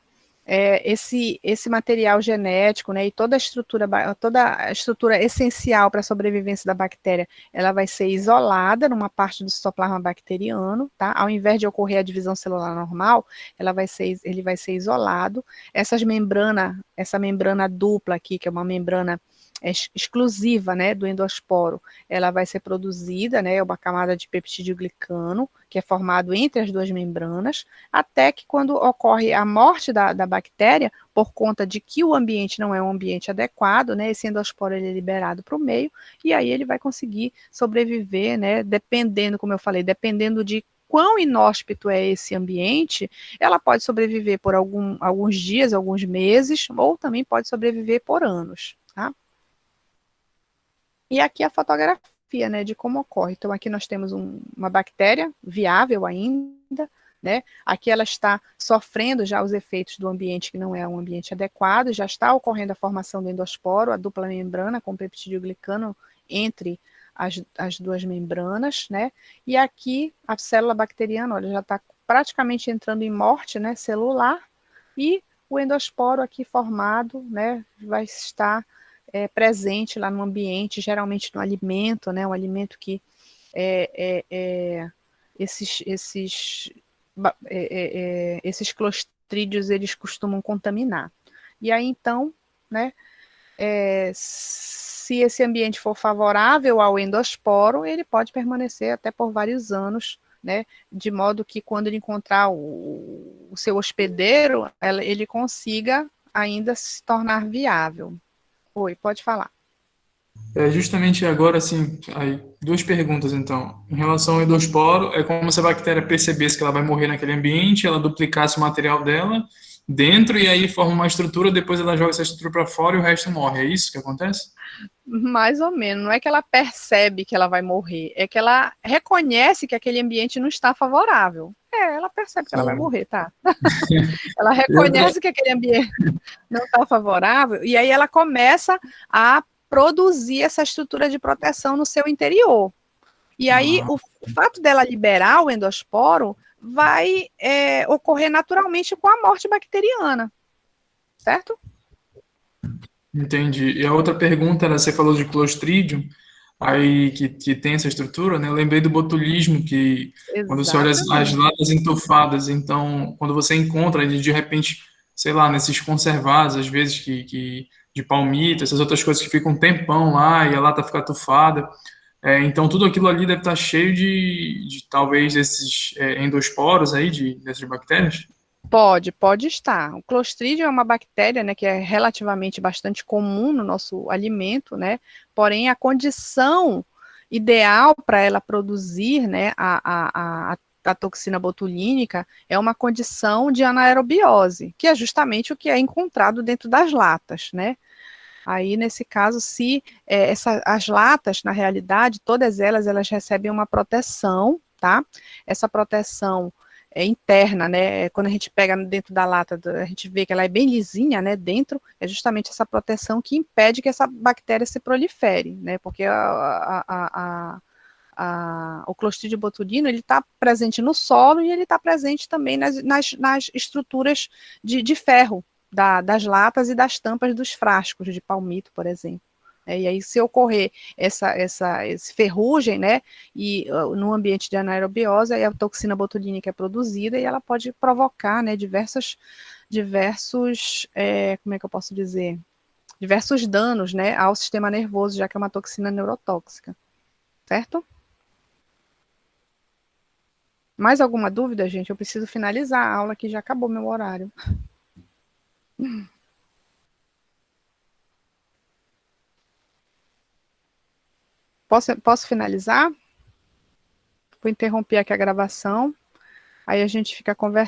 esse material genético, né, e toda a estrutura essencial para a sobrevivência da bactéria, ela vai ser isolada numa parte do citoplasma bacteriano, tá? Ao invés de ocorrer a divisão celular normal, ele vai ser isolado. Essa membrana dupla aqui, que é uma membrana exclusiva, né, do endosporo, ela vai ser produzida, né, uma camada de peptídeo glicano, que é formado entre as duas membranas, até que quando ocorre a morte da bactéria, por conta de que o ambiente não é um ambiente adequado, né, esse endosporo ele é liberado para o meio, e aí ele vai conseguir sobreviver, né, dependendo, como eu falei, dependendo de quão inóspito é esse ambiente, ela pode sobreviver por alguns dias, alguns meses, ou também pode sobreviver por anos, tá? E aqui a fotografia, né, de como ocorre. Então, aqui nós temos uma bactéria viável ainda, né? Aqui ela está sofrendo já os efeitos do ambiente que não é um ambiente adequado, já está ocorrendo a formação do endosporo, a dupla membrana com peptídeo glicano entre as duas membranas, né? E aqui a célula bacteriana, olha, já está praticamente entrando em morte, né, celular, e o endosporo aqui formado, né, vai estar presente lá no ambiente, geralmente no alimento, né, um alimento que esses clostrídeos, eles costumam contaminar. E aí, então, né, se esse ambiente for favorável ao endosporo, ele pode permanecer até por vários anos, né? De modo que quando ele encontrar o seu hospedeiro, ele consiga ainda se tornar viável. Oi, pode falar. Justamente agora, assim, aí, duas perguntas, então. Em relação ao endosporo, é como se a bactéria percebesse que ela vai morrer naquele ambiente, ela duplicasse o material dela dentro e aí forma uma estrutura, depois ela joga essa estrutura para fora e o resto morre. É isso que acontece? Mais ou menos, não é que ela percebe que ela vai morrer, é que ela reconhece que aquele ambiente não está favorável. Ela percebe que ela vai morrer, tá? Ela reconhece que aquele ambiente não está favorável, e aí ela começa a produzir essa estrutura de proteção no seu interior. E aí, o fato dela liberar o endosporo vai ocorrer naturalmente com a morte bacteriana, certo? Entendi. E a outra pergunta era, você falou de Clostridium, aí que tem essa estrutura, né? Eu lembrei do botulismo, que quando você olha as Exatamente. latas entufadas, então, quando você encontra, de repente, sei lá, nesses conservados, às vezes, de palmito, essas outras coisas que ficam um tempão lá e a lata fica tufada. Então, tudo aquilo ali deve estar cheio de talvez, esses endosporos aí, dessas bactérias. Pode estar. O Clostridium é uma bactéria, né, que é relativamente bastante comum no nosso alimento, né, porém a condição ideal para ela produzir, né, a toxina botulínica é uma condição de anaerobiose, que é justamente o que é encontrado dentro das latas, né. Aí, nesse caso, se as latas, na realidade, todas elas recebem uma proteção, tá? Essa proteção é interna, né? Quando a gente pega dentro da lata, a gente vê que ela é bem lisinha, né? Dentro, é justamente essa proteção que impede que essa bactéria se prolifere, né? Porque o Clostridium botulinum, ele está presente no solo e ele está presente também nas estruturas de ferro, das latas e das tampas dos frascos de palmito, por exemplo. E aí, se ocorrer esse ferrugem, né, e no ambiente de anaerobiose, aí a toxina botulínica é produzida e ela pode provocar, né, diversos, como é que eu posso dizer, diversos danos, né, ao sistema nervoso, já que é uma toxina neurotóxica, certo? Mais alguma dúvida, gente? Eu preciso finalizar a aula, que já acabou meu horário. Posso finalizar? Vou interromper aqui a gravação, aí a gente fica conversando.